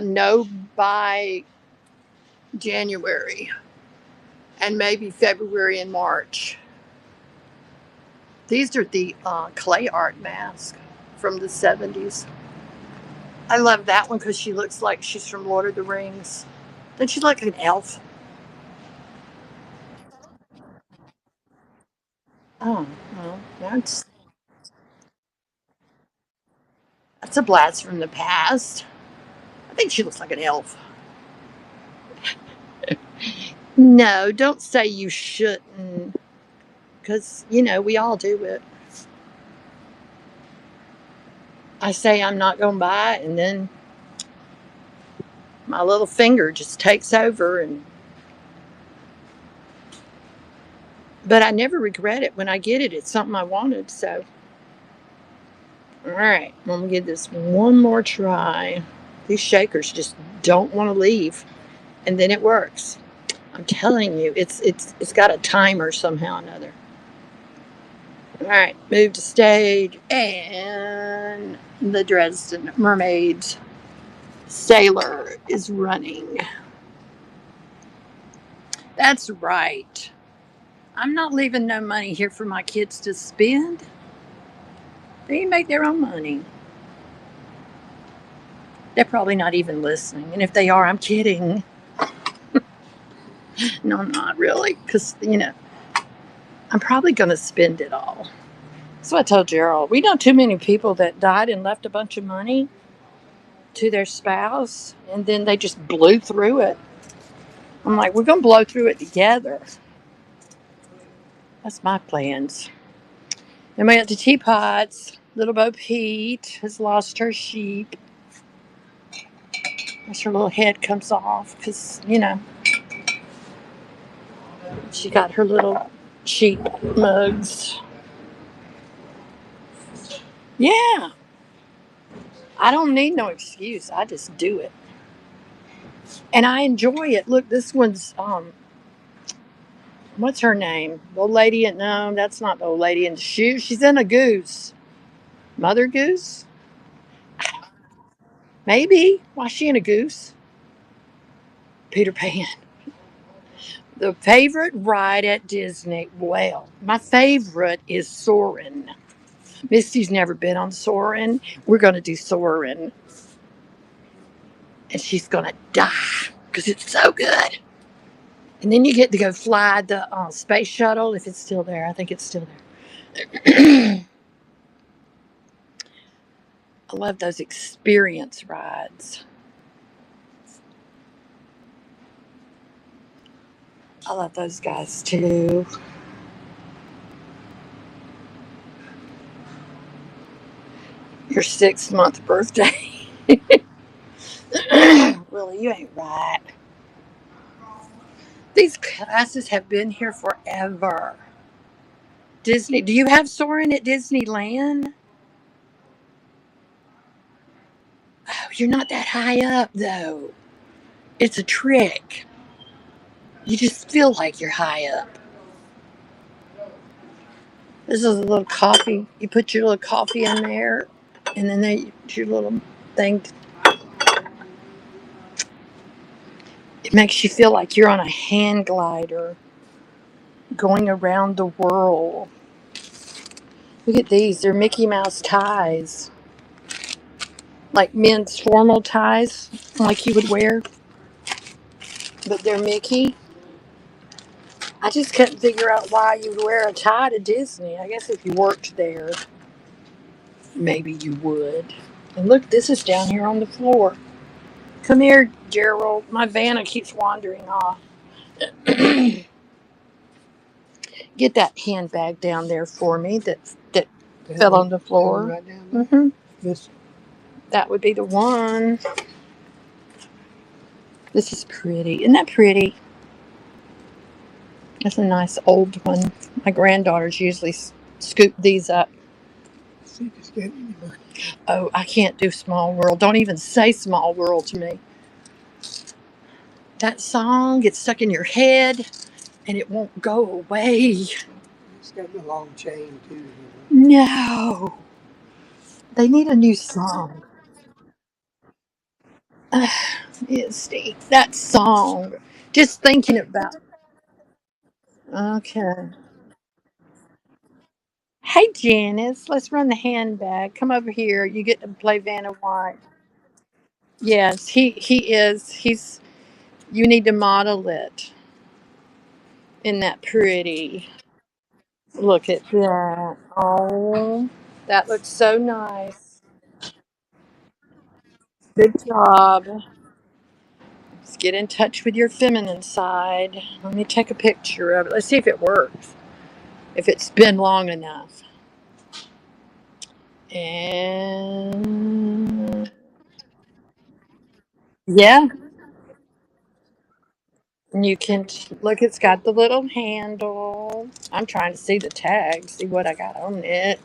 no buy January and maybe February and March. These are the clay art masks from the 70s. I love that one because she looks like she's from Lord of the Rings. Doesn't she look like an elf? Oh, well, that's a blast from the past. I think she looks like an elf. No, don't say you shouldn't, because, we all do it. I say I'm not going to buy it, and then my little finger just takes over. But I never regret it when I get it. It's something I wanted, so. All right, I'm going to give this one more try. These shakers just don't want to leave, and then it works. I'm telling you, it's got a timer somehow or another. All right, move to stage, and the Dresden Mermaids Sailor is running. That's right. I'm not leaving no money here for my kids to spend. They make their own money. They're probably not even listening. And if they are, I'm kidding. No, I'm not really. Because, I'm probably going to spend it all. So I told Gerald, we know too many people that died and left a bunch of money to their spouse, and then they just blew through it. I'm like, we're going to blow through it together. That's my plans. Then we got the teapots. Little Bo Pete has lost her sheep. As her little head comes off, because, she got her little sheep mugs. Yeah. I don't need no excuse. I just do it. And I enjoy it. Look, this one's what's her name? The old lady in no, that's not the old lady in the shoe. She's in a goose. Mother Goose? Maybe. Why is she in a goose? Peter Pan. The favorite ride at Disney. Well, my favorite is Soarin'. Misty's never been on Soarin'. We're going to do Soarin'. And she's going to die because it's so good. And then you get to go fly the space shuttle if it's still there. I think it's still there. I love those experience rides. I love those guys too. Your 6-month birthday. Willie, you ain't right. These classes have been here forever. Disney, do you have Soarin' at Disneyland? Oh, you're not that high up though. It's a trick. You just feel like you're high up. This is a little coffee. You put your little coffee in there, and then your little thing. It makes you feel like you're on a hand glider going around the world. Look at these. They're Mickey Mouse ties. Like men's formal ties, like you would wear. but they're Mickey. I just couldn't figure out why you'd wear a tie to Disney. I guess if you worked there, maybe you would. And look, this is down here on the floor. Come here, Gerald. My Vanna keeps wandering off. Get that handbag down there for me that fell on the floor. Right down there? Mm-hmm. This. That would be the one. This is pretty. Isn't that pretty? That's a nice old one. My granddaughters usually scoop these up. Oh, I can't do Small World. Don't even say Small World to me. That song gets stuck in your head and it won't go away. It's got a long chain too. No. They need a new song. Misty, that song. Just thinking about. Okay. Hey, Janice, let's run the handbag. Come over here. You get to play Vanna White. Yes, he is. He's. You need to model it. Isn't that pretty? Look at that. Oh, that looks so nice. Good job. Let's get in touch with your feminine side. Let me take a picture of it. Let's see if it works. If it's been long enough. And yeah, you can look, it's got the little handle. I'm trying to see the tag, see what I got on it.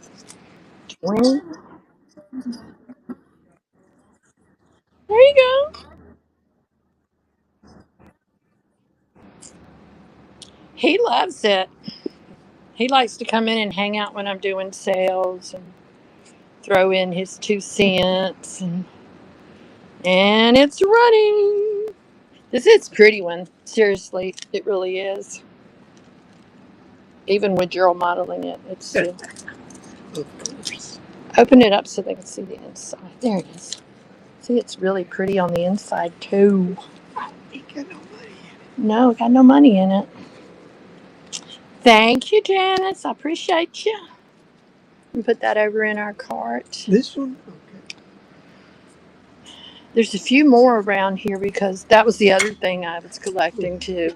20. There you go. He loves it. He likes to come in and hang out when I'm doing sales and throw in his 2 cents. And it's running. This is a pretty one. Seriously, it really is. Even with Gerald modeling it, it's open it up so they can see the inside. There it is. See, it's really pretty on the inside too. Ain't got no money in it. No, got no money in it. Thank you, Janice. I appreciate you. And put that over in our cart. This one? Okay. There's a few more around here because that was the other thing I was collecting too.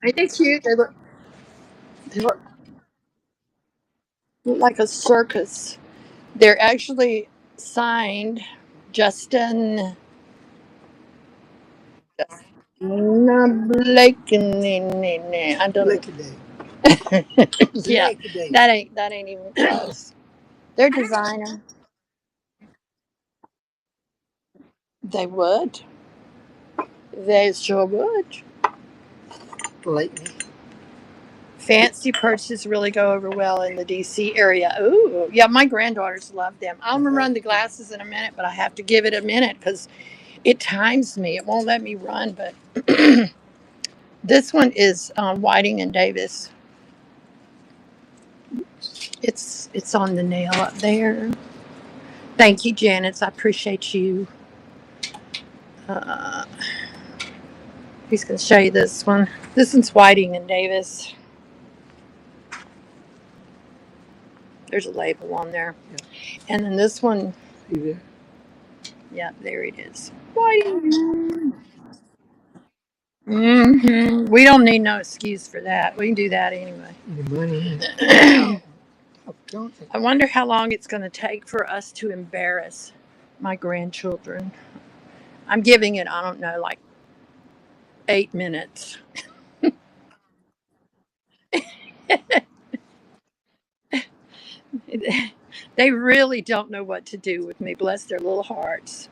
Ain't they cute? They look like a circus. They're actually signed Justin Blake. I don't. Yeah, that ain't even close. They're designer. They would. They sure would. Lately. Fancy purses really go over well in the DC area. Ooh, yeah, my granddaughters love them. I'm gonna run the glasses in a minute, but I have to give it a minute because it times me. It won't let me run. But this one is Whiting and Davis. It's on the nail up there. Thank you, Janice. I appreciate you. Uh, he's gonna show you this one. This one's Whiting and Davis. There's a label on there. Yeah. And then this one. See there? Yeah, there it is. Whiting. Mm-hmm. We don't need no excuse for that. We can do that anyway. I wonder how long it's going to take for us to embarrass my grandchildren. I'm giving it, I don't know, like 8 minutes. They really don't know what to do with me. Bless their little hearts.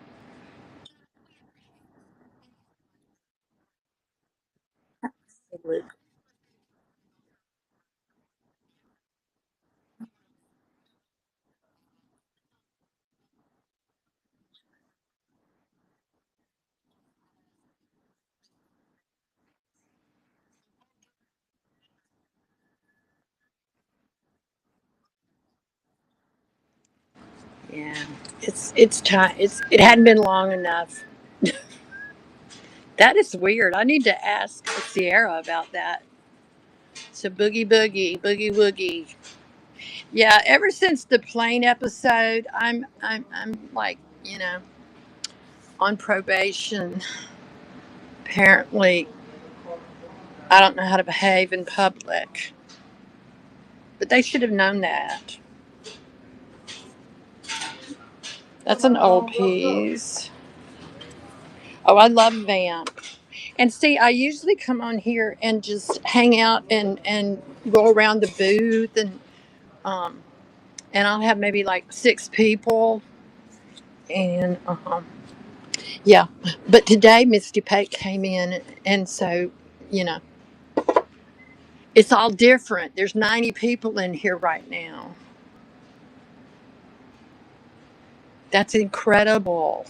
Yeah, it's time. It hadn't been long enough. That is weird. I need to ask Sierra about that. So boogie boogie boogie woogie. Yeah, ever since the plane episode, I'm like, on probation. Apparently, I don't know how to behave in public, but they should have known that. That's an old piece. Oh, I love Vamp. And see, I usually come on here and just hang out and go around the booth um and I'll have maybe like 6 people and yeah. But today Misty Pate came in and so, you know, it's all different. There's 90 people in here right now. That's incredible.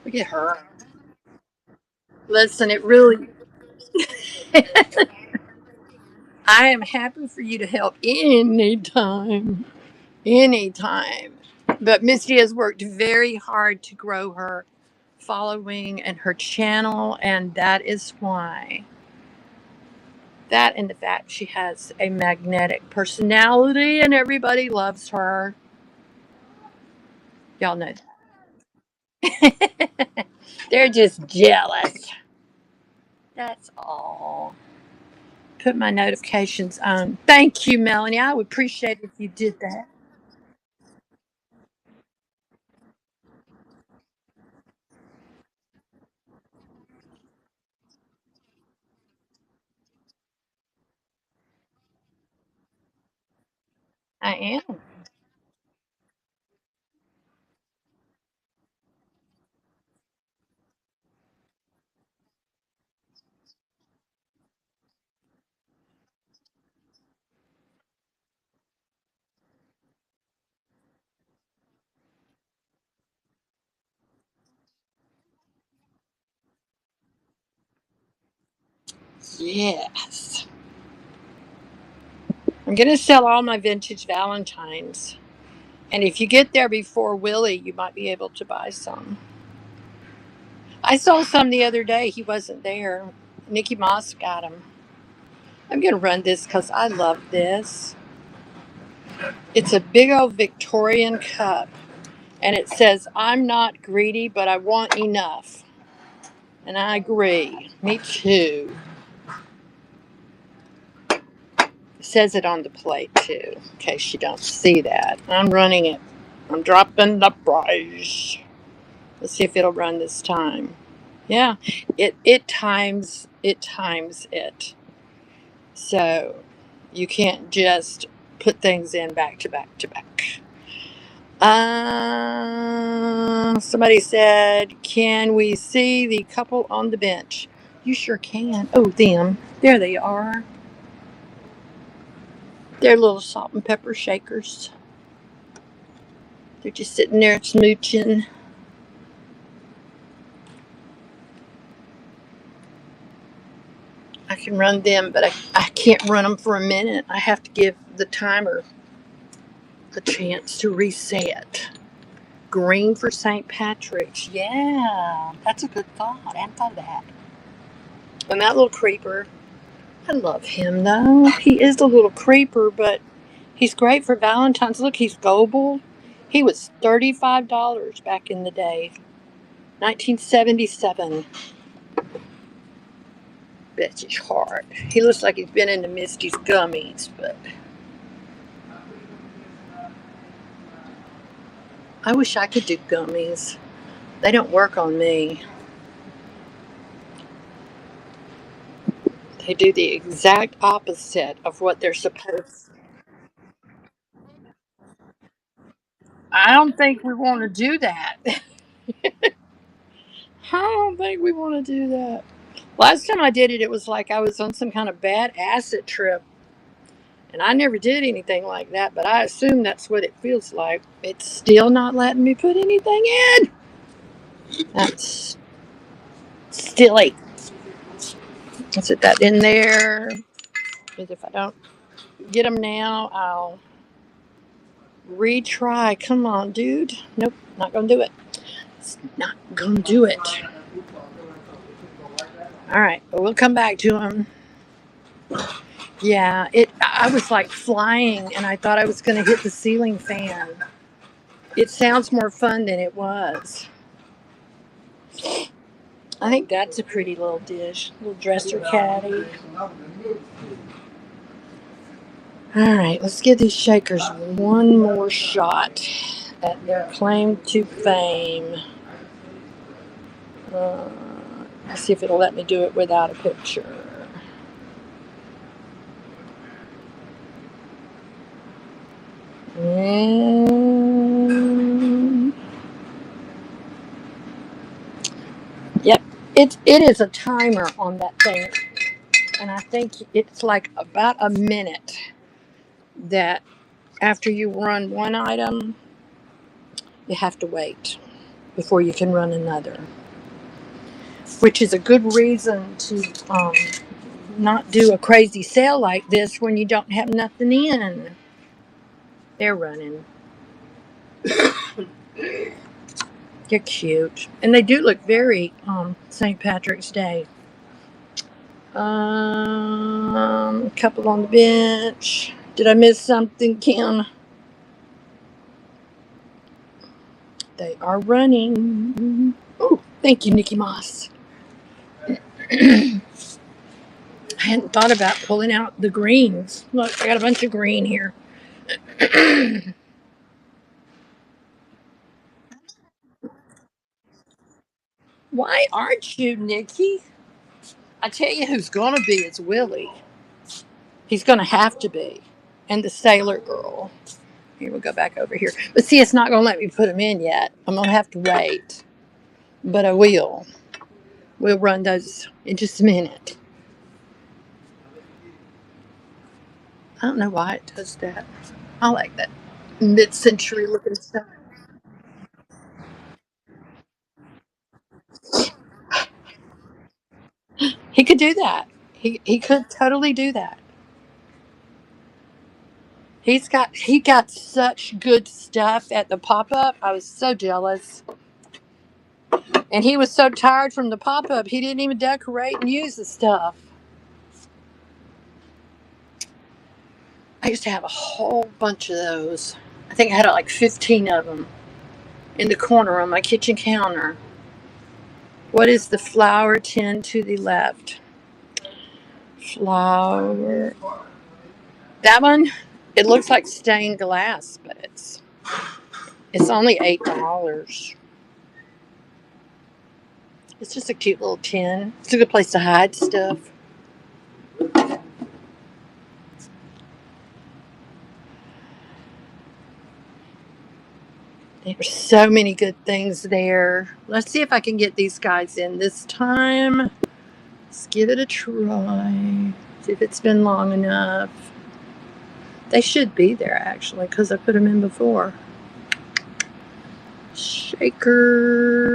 Look at her. Listen, it really I am happy for you to help anytime. Anytime. But Misty has worked very hard to grow her following and her channel, and that is why. That and the fact she has a magnetic personality and everybody loves her. Y'all know that. They're just jealous. That's all. Put my notifications on. Thank you, Melanie. I would appreciate it if you did that. I am. Yes. I'm going to sell all my vintage Valentines. And if you get there before Willie, you might be able to buy some. I saw some the other day. He wasn't there. Nikki Moss got them. I'm going to run this because I love this. It's a big old Victorian cup. And it says, I'm not greedy, but I want enough. And I agree. Me too. It says it on the plate too, in case you don't see that. I'm running it. I'm dropping the price. Let's see if it'll run this time. Yeah, it times it. So you can't just put things in back to back to back. Somebody said, "Can we see the couple on the bench?" You sure can. Oh, them. There they are. They're little salt and pepper shakers. They're just sitting there smooching. I can run them, but I can't run them for a minute. I have to give the timer a chance to reset. Green for St. Patrick's. Yeah, that's a good thought. I hadn't thought of that. And that little creeper, I love him though. He is a little creeper, but he's great for Valentine's. Look, he's global. He was $35 back in the day, 1977. Bet his heart. He looks like he's been into Misty's gummies, but I wish I could do gummies. They don't work on me. They do the exact opposite of what they're supposed. I don't think we want to do that. I don't think we want to do that. Last time I did it, it was like I was on some kind of bad acid trip. And I never did anything like that, but I assume that's what it feels like. It's still not letting me put anything in. That's silly. Let's put that in there. Because if I don't get them now, I'll Retry. Come on, dude. Nope, not gonna do it. It's not gonna do it. All right, but we'll come back to him. Yeah, I was like flying, and I thought I was gonna hit the ceiling fan. It sounds more fun than it was. I think that's a pretty little dish, little dresser caddy. All right, let's give these shakers one more shot at their claim to fame. Let's see if it'll let me do it without a picture. And yep, it is a timer on that thing, and I think it's like about a minute that after you run one item, you have to wait before you can run another, which is a good reason to not do a crazy sale like this when you don't have nothing in. They're running. They're cute, and they do look very St. Patrick's Day. A couple on the bench. Did I miss something, Kim? They are running. Oh, thank you, Nikki Moss. I hadn't thought about pulling out the greens. Look, I got a bunch of green here. Why aren't you, Nikki? I tell you who's going to be is Willie. He's going to have to be. And the Sailor Girl. Here, we'll go back over here. But see, it's not going to let me put them in yet. I'm going to have to wait. But I will. We'll run those in just a minute. I don't know why it does that. I like that mid-century looking stuff. He could do that. He could totally do that. He got such good stuff at the pop-up. I was so jealous. And he was so tired from the pop-up, he didn't even decorate and use the stuff. I used to have a whole bunch of those. I think I had like 15 of them in the corner on my kitchen counter. What is the flower tin to the left? Flower. That one, it looks like stained glass, but it's only $8. It's just a cute little tin. It's a good place to hide stuff. There's so many good things there. Let's see if I can get these guys in this time. Let's give it a try. See if it's been long enough. They should be there actually because I put them in before. Shakers.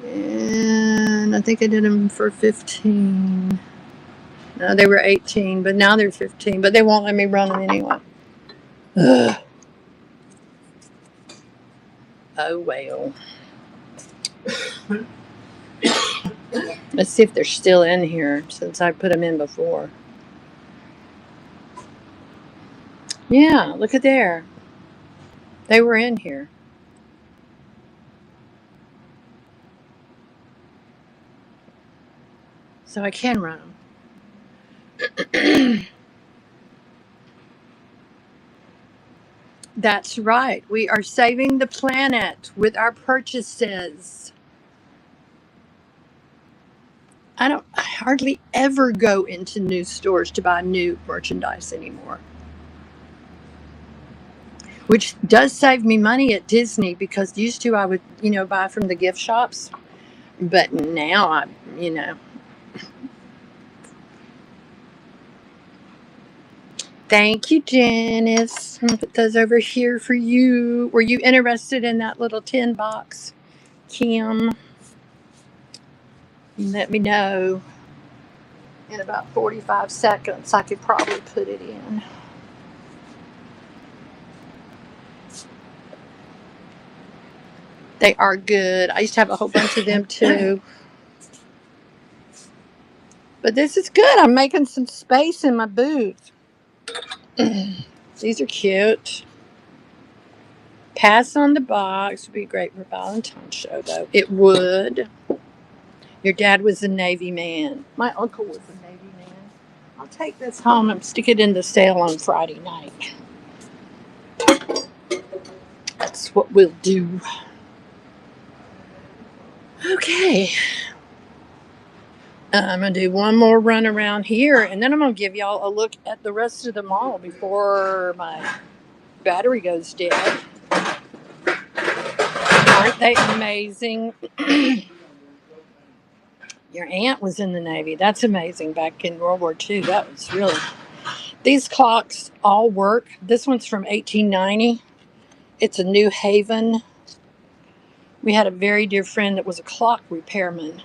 And I think I did them for 15. No, they were 18, but now they're 15. But they won't let me run them anyway. Ugh. Oh well. Let's see if they're still in here since I put them in before. Yeah, look at there. They were in here. So I can run them. That's right. We are saving the planet with our purchases. I hardly ever go into new stores to buy new merchandise anymore. Which does save me money at Disney because used to I would, buy from the gift shops. But now Thank you, Janice. I'm gonna put those over here for you. Were you interested in that little tin box, Kim? Let me know. In about 45 seconds, I could probably put it in. They are good. I used to have a whole bunch of them too. But this is good. I'm making some space in my booth. These are cute. Pass on the box. Would be great for Valentine's show, though. It would. Your dad was a Navy man. My uncle was a Navy man. I'll take this home and stick it in the sale on Friday night. That's what we'll do. Okay. I'm going to do one more run around here, and then I'm going to give y'all a look at the rest of the mall before my battery goes dead. Aren't they amazing? Your aunt was in the Navy. That's amazing. Back in World War II, that was really... These clocks all work. This one's from 1890. It's a New Haven. We had a very dear friend that was a clock repairman,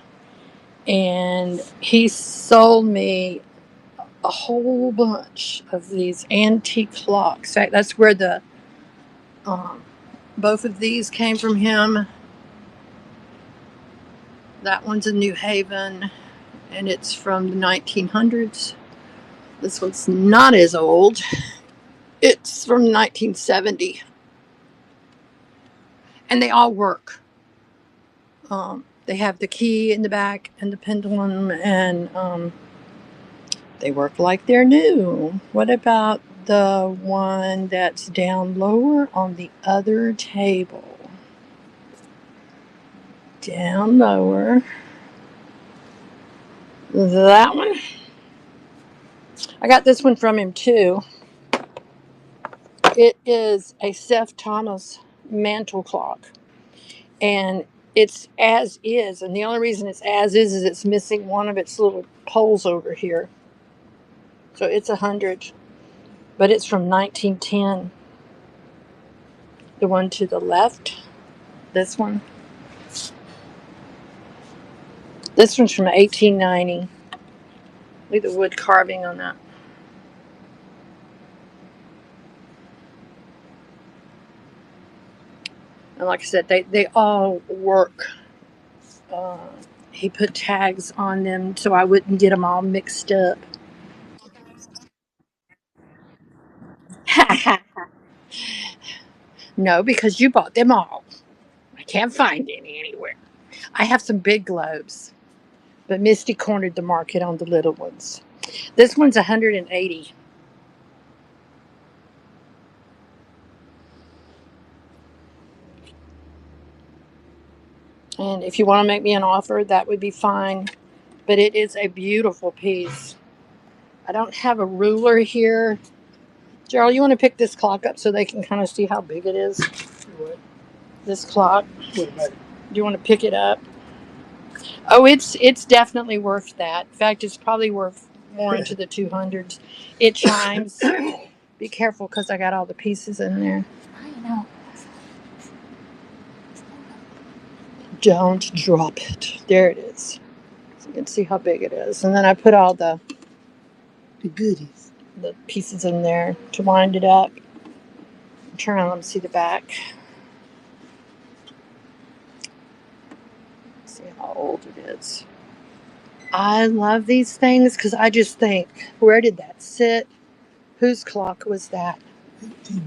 and he sold me a whole bunch of these antique clocks. In fact, that's where the both of these came from him. That one's in New Haven, and it's from the 1900s. This one's not as old. It's from 1970. And they all work. They have the key in the back and the pendulum, and they work like they're new. What about the one that's down lower on the other table? Down lower. That one. I got this one from him too. It is a Seth Thomas mantle clock. And it's as is. And the only reason it's as is it's missing one of its little poles over here. So it's 100. But it's from 1910. The one to the left. This one. This one's from 1890. Look at the wood carving on that. And like I said, they all work. He put tags on them so I wouldn't get them all mixed up. No, because you bought them all. I can't find any anywhere. I have some big globes, but Misty cornered the market on the little ones. This one's 180. And if you want to make me an offer, that would be fine. But it is a beautiful piece. I don't have a ruler here. Gerald, you want to pick this clock up so they can kind of see how big it is? What? This clock. Do you want to pick it up? Oh, it's definitely worth that. In fact, it's probably worth more into the 200s. It chimes. Be careful because I got all the pieces in there. I know. Don't drop it. There it is. So you can see how big it is. And then I put all the goodies, the pieces in there to wind it up. Turn on, let me see the back. See how old it is. I love these things because I just think, where did that sit? Whose clock was that?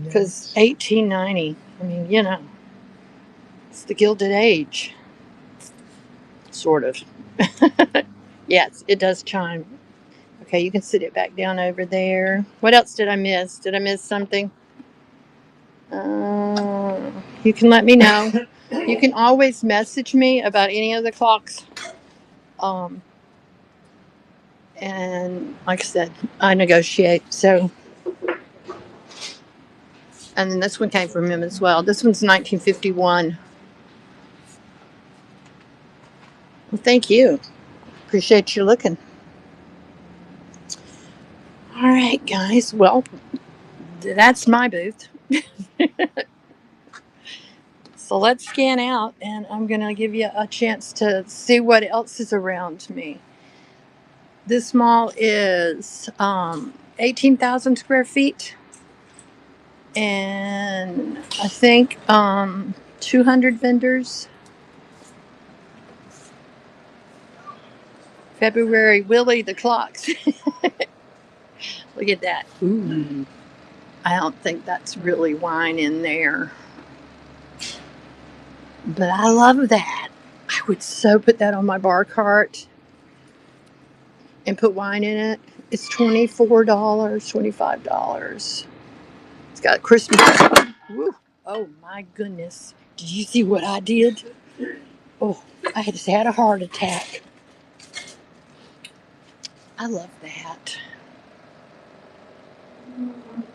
Because 1890, I mean, you know, it's the Gilded Age. Sort of. Yes, it does chime. Okay, you can sit it back down over there. What else did I miss? Did I miss something? You can let me know. You can always message me about any of the clocks. And like I said, I negotiate. So, and then this one came from him as well. This one's 1951. Well, thank you. Appreciate you looking. All right, guys. Well, that's my booth. So let's scan out, and I'm going to give you a chance to see what else is around me. This mall is 18,000 square feet. And I think 200 vendors. February, Willie the clocks. Look at that. Ooh. I don't think that's really wine in there. But I love that. I would so put that on my bar cart and put wine in it. It's $24, $25. It's got Christmas. Woo. Oh my goodness. Did you see what I did? Oh, I just had a heart attack. I love that.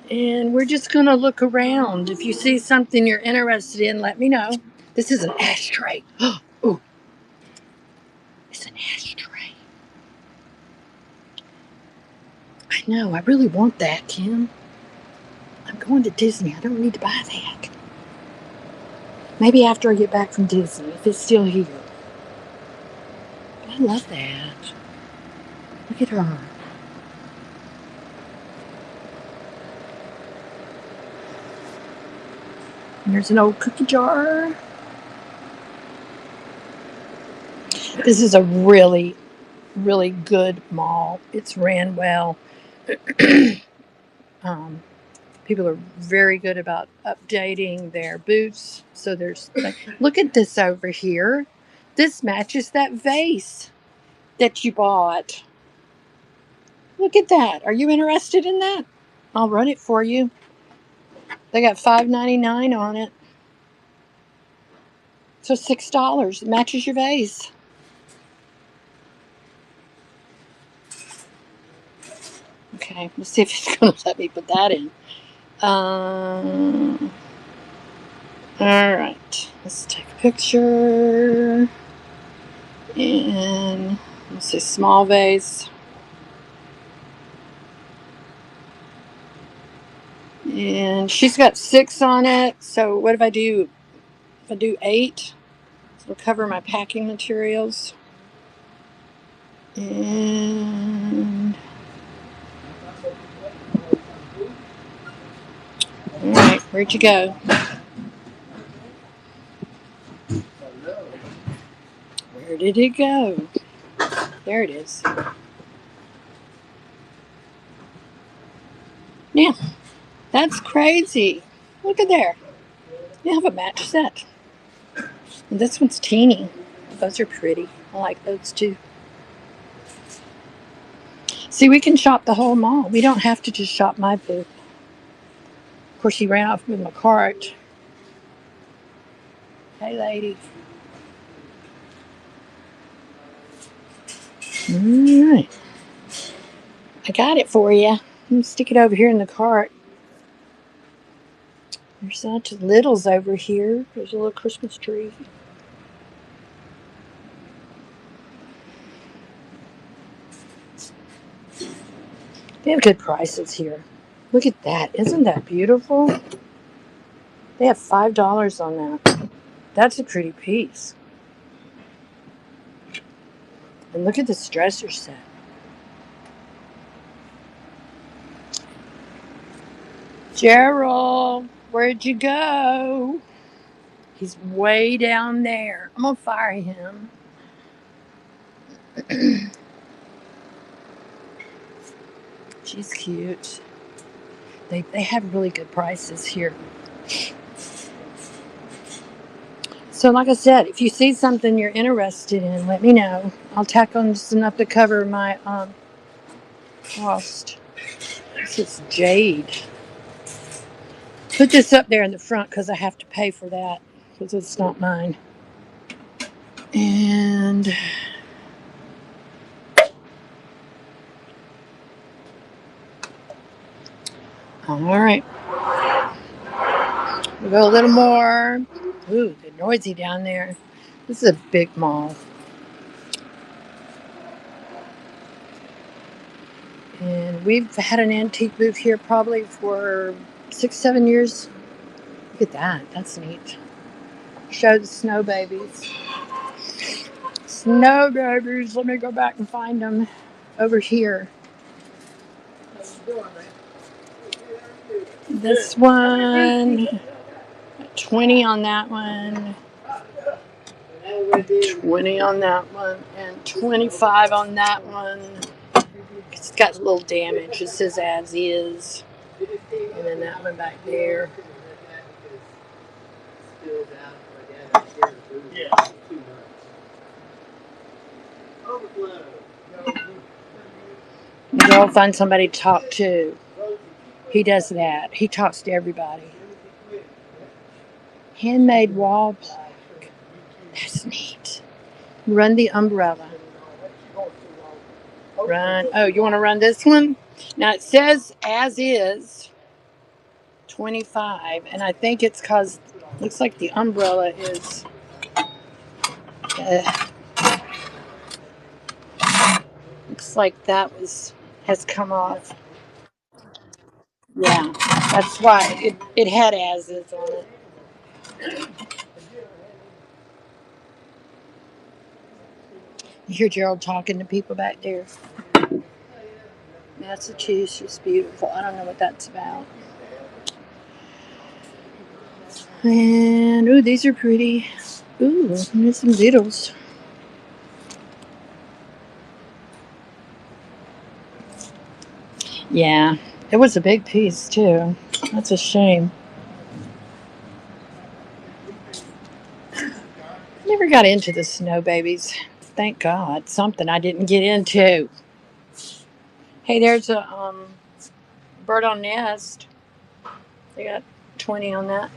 And we're just going to look around. If you see something you're interested in, let me know. This is an ashtray. Oh, it's an ashtray. I know. I really want that, Kim. I'm going to Disney. I don't need to buy that. Maybe after I get back from Disney, if it's still here. But I love that. Look at her. And there's an old cookie jar. This is a really, really good mall. It's ran well. People are very good about updating their booths. So there's, look at this over here. This matches that vase that you bought. Look at that. Are you interested in that? I'll run it for you. They got $5.99 on it. So $6. It matches your vase. Okay, let's see if it's going to let me put that in. All right, let's take a picture. And let's say small vase. And she's got 6 on it. So what if I do? If I do 8, it'll cover my packing materials. And all right, where'd you go? Where did it go? There it is. Yeah, that's crazy. Look at there. You have a match set. And this one's teeny. Those are pretty. I like those too. See, we can shop the whole mall. We don't have to just shop my booth. Of course, she ran off with my cart. Hey, lady. All right. I got it for you. I'm going to stick it over here in the cart. There's such littles over here. There's a little Christmas tree. They have good prices here. Look at that. Isn't that beautiful? They have $5 on that. That's a pretty piece. And look at this dresser set. Gerald, where'd you go? He's way down there. I'm going to fire him. She's cute. They have really good prices here. So like I said, if you see something you're interested in, let me know. I'll tack on just enough to cover my cost. This is jade. Put this up there in the front because I have to pay for that because it's not mine. And all right. We'll go a little more. Ooh, they're noisy down there. This is a big mall. And we've had an antique booth here probably for 6-7 years. Look at that. That's neat. Show the snow babies. Snow babies. Let me go back and find them over here. This one, 20 on that one, 20 on that one, and 25 on that one. It's got a little damage. It says as is. And then that one back there. Go find somebody to talk to. He does that. He talks to everybody. Handmade wall plaque. That's neat. Run the umbrella. Run. Oh, you want to run this one? Now it says as is 25, and I think it's because looks like the umbrella is. Uh, looks like that has come off. Yeah, that's why it had as is on it. You hear Gerald talking to people back there. Massachusetts, beautiful. I don't know what that's about. And ooh, these are pretty. Ooh, there's some doodles. Yeah, it was a big piece too. That's a shame. Never got into the snow babies. Thank God. Something I didn't get into. Hey, there's a bird on nest. They got 20 on that.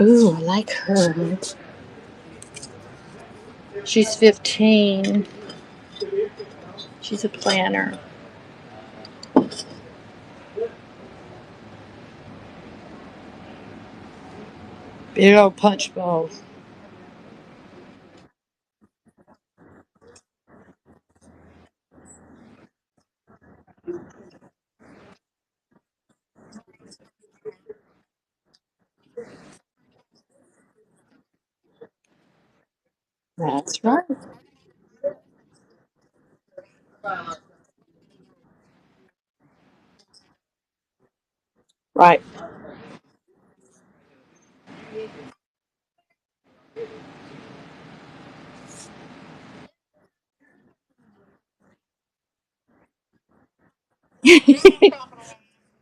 Ooh, I like her. She's 15. She's a planner. Big old punch bowl. That's right. Right.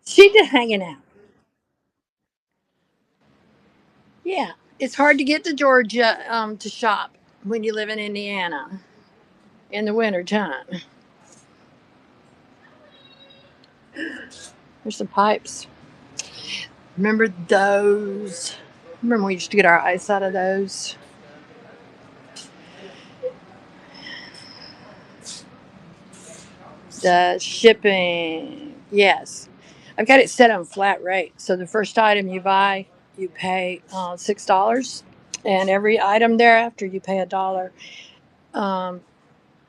She just hanging out. Yeah. It's hard to get to Georgia to shop when you live in Indiana in the wintertime. There's some pipes. Remember those? Remember we used to get our ice out of those? The shipping. Yes. I've got it set on flat rate. So the first item you buy, you pay $6. And every item thereafter, you pay $1. Um,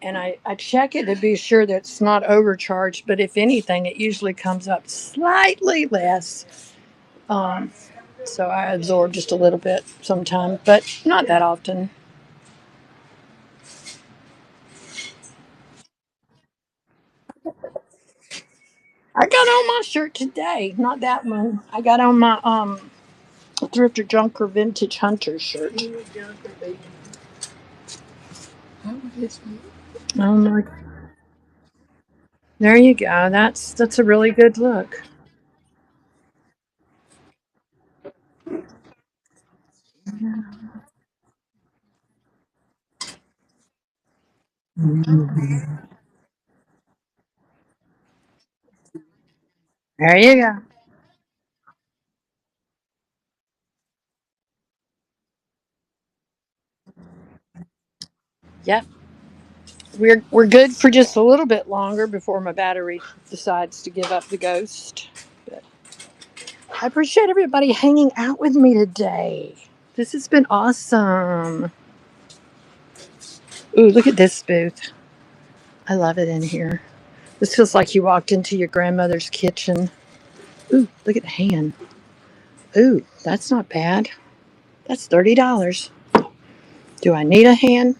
and I check it to be sure that it's not overcharged. But if anything, it usually comes up slightly less. Um, so I absorb just a little bit sometimes, but not that often. I got on my shirt today, not that one. I got on my Thrifter Junker Vintage Hunter shirt. Oh my! There you go. That's a really good look. There you go. Yep. We're good for just a little bit longer before my battery decides to give up the ghost. But I appreciate everybody hanging out with me today. This has been awesome. Ooh, look at this booth. I love it in here. This feels like you walked into your grandmother's kitchen. Ooh, look at the hand. Ooh, that's not bad. That's $30. Do I need a hand?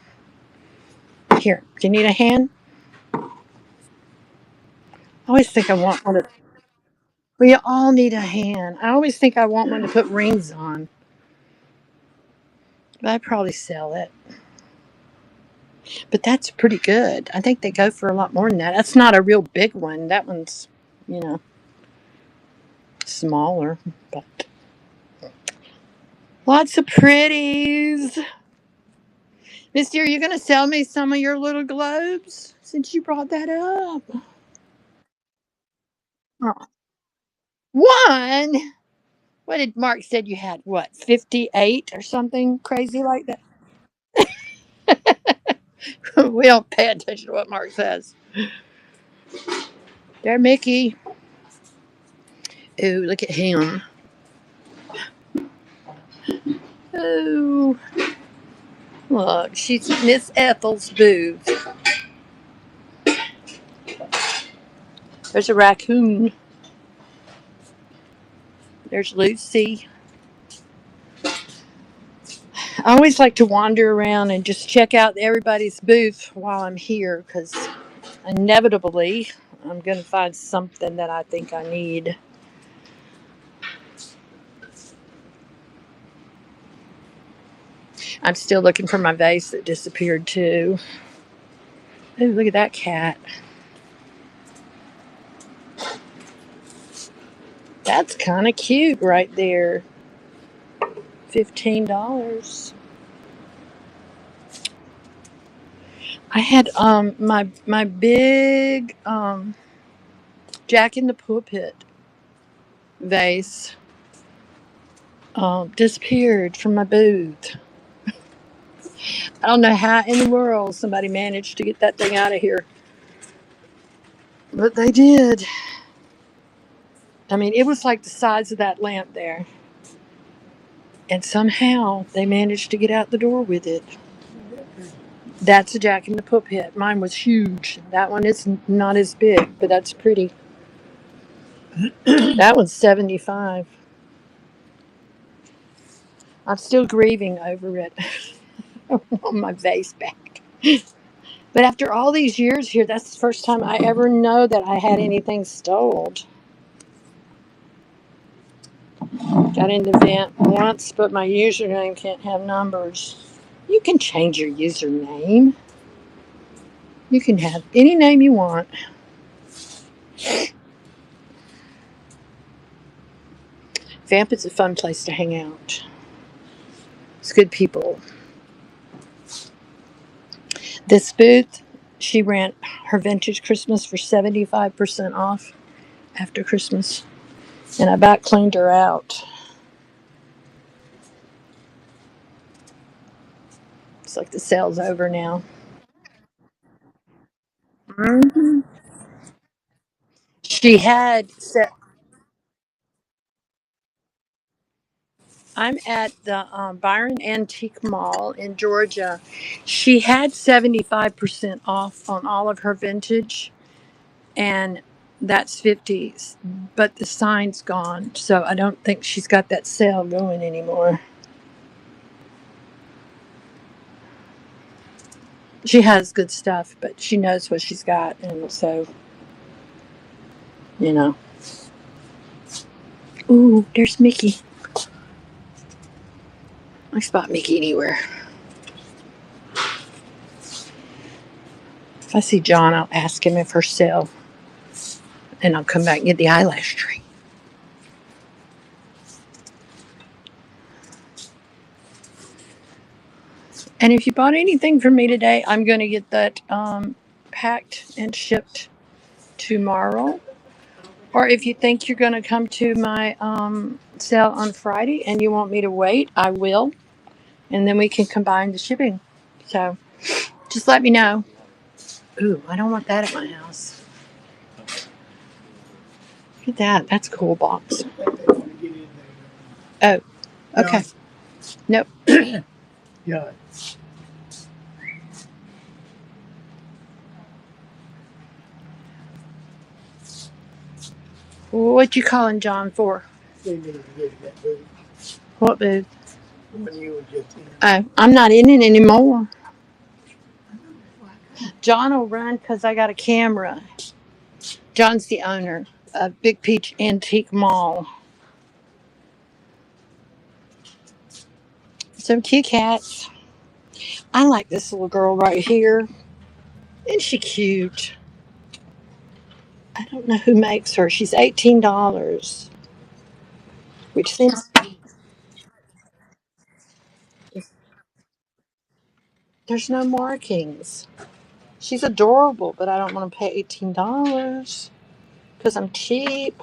Here, do you need a hand? I always think I want one of. We all need a hand. I always think I want one to put rings on, but I'd probably sell it. But that's pretty good. I think they go for a lot more than that. That's not a real big one. That one's, you know, smaller, but lots of pretties. Misty, are you going to sell me some of your little globes since you brought that up? Oh, one? What did Mark said you had? What, 58 or something crazy like that? We don't pay attention to what Mark says. There, Mickey. Ooh, look at him. Ooh, look, she's Miss Ethel's booth. There's a raccoon. There's Lucy. I always like to wander around and just check out everybody's booth while I'm here because inevitably I'm going to find something that I think I need. I'm still looking for my vase that disappeared too. Ooh, look at that cat. That's kind of cute right there. $15. I had my big Jack in the Pulpit vase disappeared from my booth. I don't know how in the world somebody managed to get that thing out of here, but they did. I mean, it was like the size of that lamp there, and somehow they managed to get out the door with it. That's a Jack in the Pulpit. Mine was huge. That one is not as big, but that's pretty. That one's 75. I'm still grieving over it. I want my vase back. But after all these years here, that's the first time I ever know that I had anything stolen. Got in the vent once, but my username can't have numbers. You can change your username. You can have any name you want. Vamp is a fun place to hang out. It's good people. This booth, she ran her vintage Christmas for 75% off after Christmas. And I about cleaned her out. It's like the sale's over now. Mm-hmm. She had set. I'm at the Byron Antique Mall in Georgia. She had 75% off on all of her vintage, and that's 50s. But the sign's gone, so I don't think she's got that sale going anymore. She has good stuff, but she knows what she's got, and so, you know. Ooh, there's Mickey. I spot Mickey anywhere. If I see John, I'll ask him if her sale, and I'll come back and get the eyelash tree. And if you bought anything from me today, I'm going to get that packed and shipped tomorrow. Or if you think you're going to come to my sale on Friday and you want me to wait, I will. And then we can combine the shipping. So just let me know. Ooh, I don't want that at my house. Look at that. That's a cool box. Oh, okay. Nope. Yeah. What you calling John for? They need to get that booth. What booth? When you were just in. Oh, I'm not in it anymore. John will run because I got a camera. John's the owner a Big Peach Antique Mall. Some cute cats. I like this little girl right here. Isn't she cute? I don't know who makes her. She's $18, which seems there's no markings. She's adorable, but I don't want to pay $18 because I'm cheap.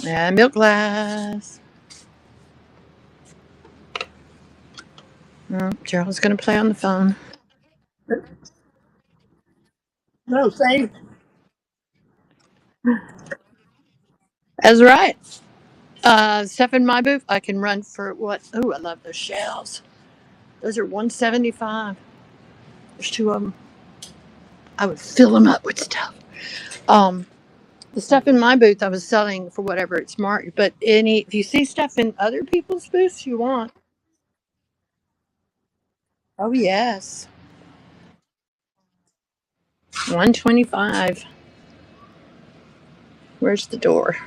Yeah, milk glass. Gerald's gonna play on the phone. No, same. That's right. Stuff in my booth. I can run for what? Oh, I love those shells. Those are 175. There's two of them. I would fill them up with stuff. Um, the stuff in my booth I was selling for whatever it's marked. But if you see stuff in other people's booths you want, oh yes, 125. Where's the door?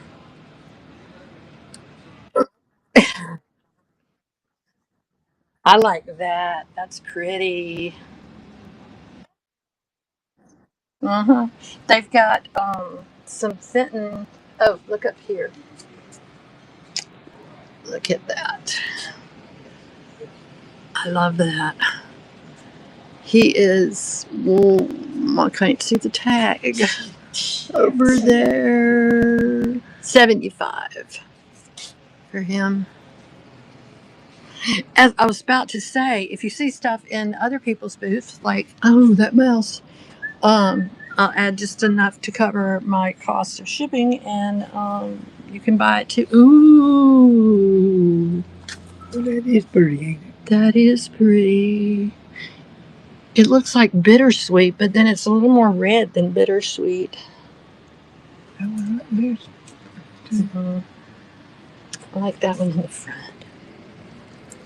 I like that. That's pretty. Uh-huh. They've got some Fenton. Oh, look up here. Look at that. I love that. He is. Well, I can't see the tag over there. 75 for him. As I was about to say, if you see stuff in other people's booths, like oh that mouse, I'll add just enough to cover my cost of shipping, and you can buy it too. Ooh, Well, that is pretty, ain't it? that is pretty. It looks like bittersweet, but then it's a little more red than bittersweet. That one right there. Mm-hmm. I like that one in the front.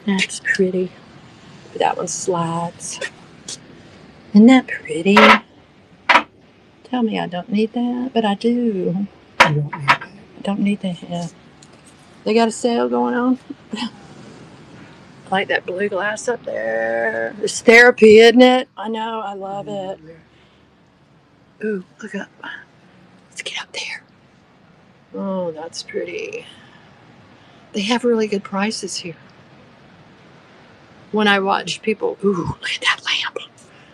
That's pretty. That one slides. Isn't that pretty? Tell me I don't need that, but I do. You don't need that. I don't need that. They got a sale going on. I like that blue glass up there. It's therapy, isn't it? I know. I love it. Ooh, look up. Let's get up there. Oh, that's pretty. They have really good prices here. When I watch people, ooh, look at that lamp.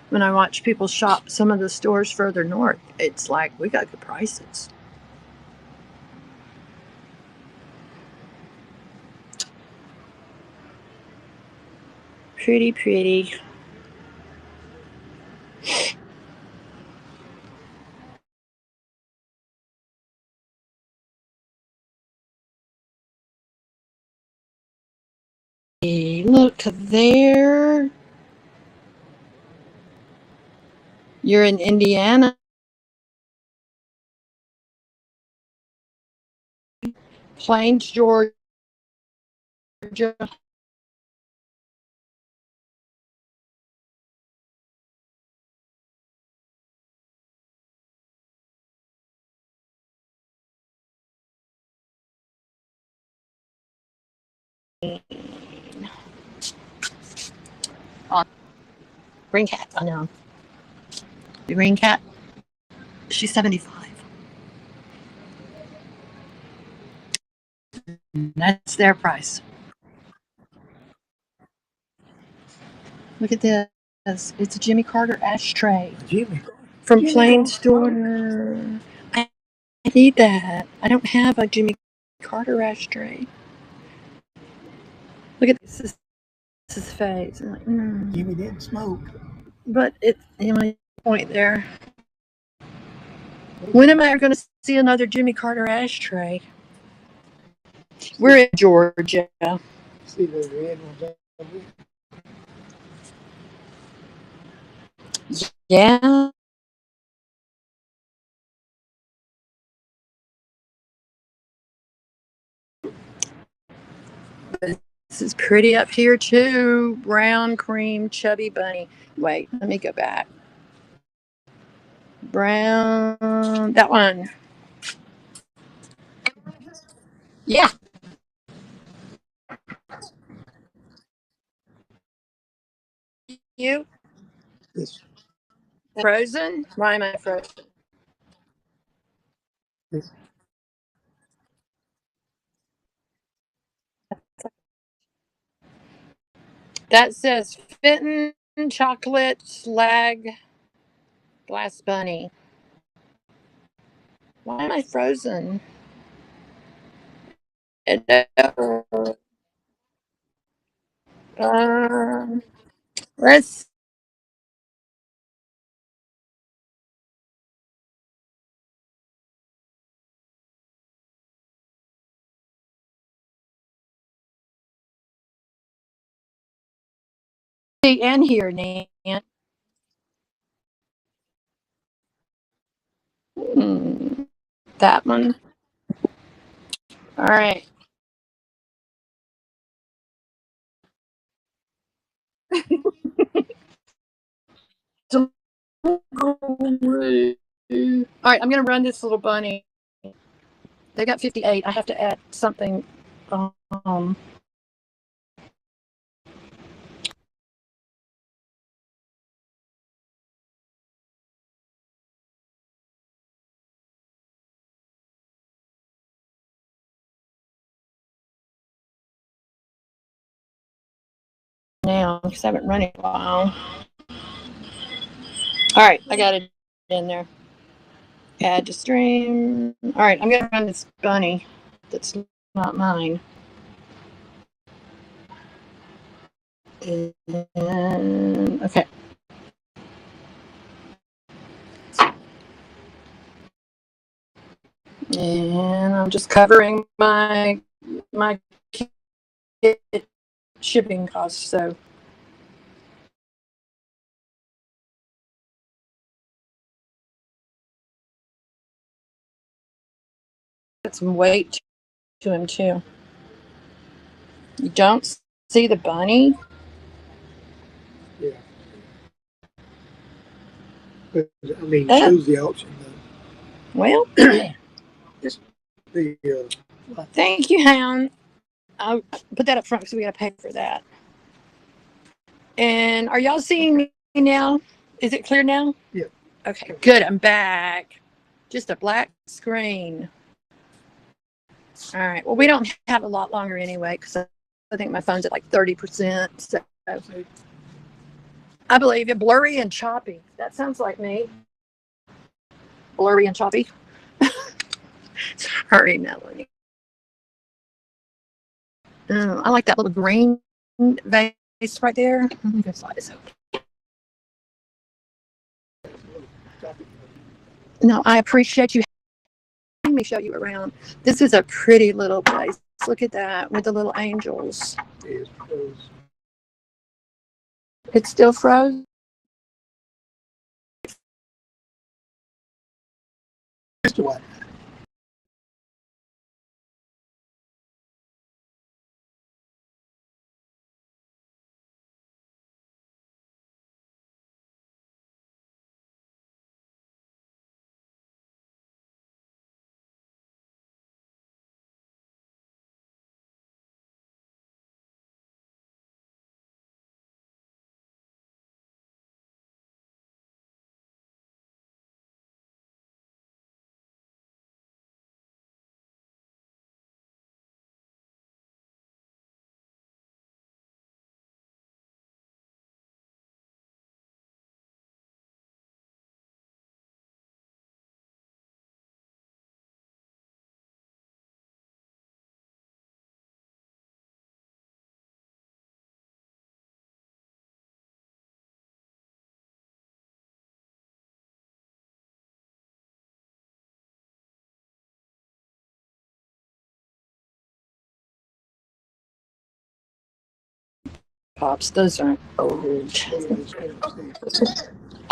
When I watch people shop some of the stores further north, it's like we got good prices. Pretty, pretty. Look there. You're in Indiana, Plains, Georgia. On Green Cat. I know. The Green Cat. She's 75. That's their price. Look at this. It's a Jimmy Carter ashtray Jimmy. from Jimmy Plains, Carter. Georgia. I need that. I don't have a Jimmy Carter ashtray. Look at this. This is face. I'm like, Jimmy didn't smoke. But it's my point there. When am I going to see another Jimmy Carter ashtray? We're in Georgia. See those red ones over there? Yeah. This is pretty up here too. Brown cream chubby bunny. Wait, let me go back. Brown, that one. Yeah. You This, frozen? Why am I frozen? this, That says Fenton chocolate slag glass bunny. Why am I frozen? Uh, let's see and here, Nan. Hmm, that one. All right. Don't go away. All right, I'm gonna run this little bunny. They got 58. I have to add something. Um, now because I haven't run it in a while. All right, I got it in there. Add to stream. All right, I'm gonna run this bunny. That's not mine. And okay. And I'm just covering my shipping costs. So add some weight to him too. You don't see the bunny? yeah. But, I mean, Oh, shows the auction well, though. It's the thank you, Hound. I'll put that up front because we got to pay for that. And are y'all seeing me now? Is it clear now? yeah. Okay, good. I'm back. Just a black screen. All right. Well, we don't have a lot longer anyway because I think my phone's at like 30%. So I believe it. Blurry and choppy. That sounds like me. Blurry and choppy. Sorry, Melanie. I like that little green vase right there. Let me go slide this open. No, I appreciate you having me show you around. This is a pretty little place. Look at that with the little angels. It's froze. It's still frozen. Just what? Pops, those aren't old.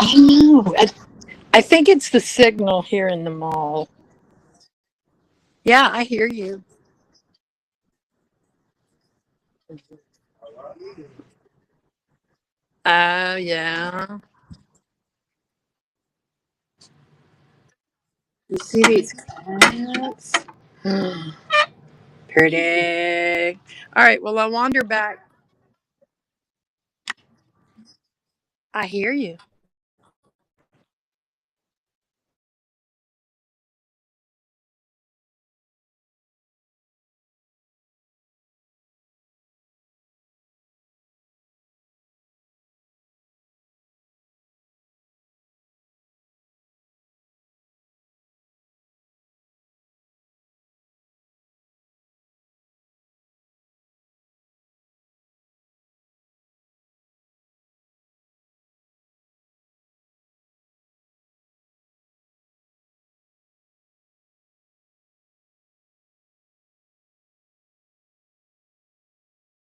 I know. I think it's the signal here in the mall. Yeah, I hear you. Oh, yeah. You see these cats? Pretty. All right. Well, I wander back. I hear you.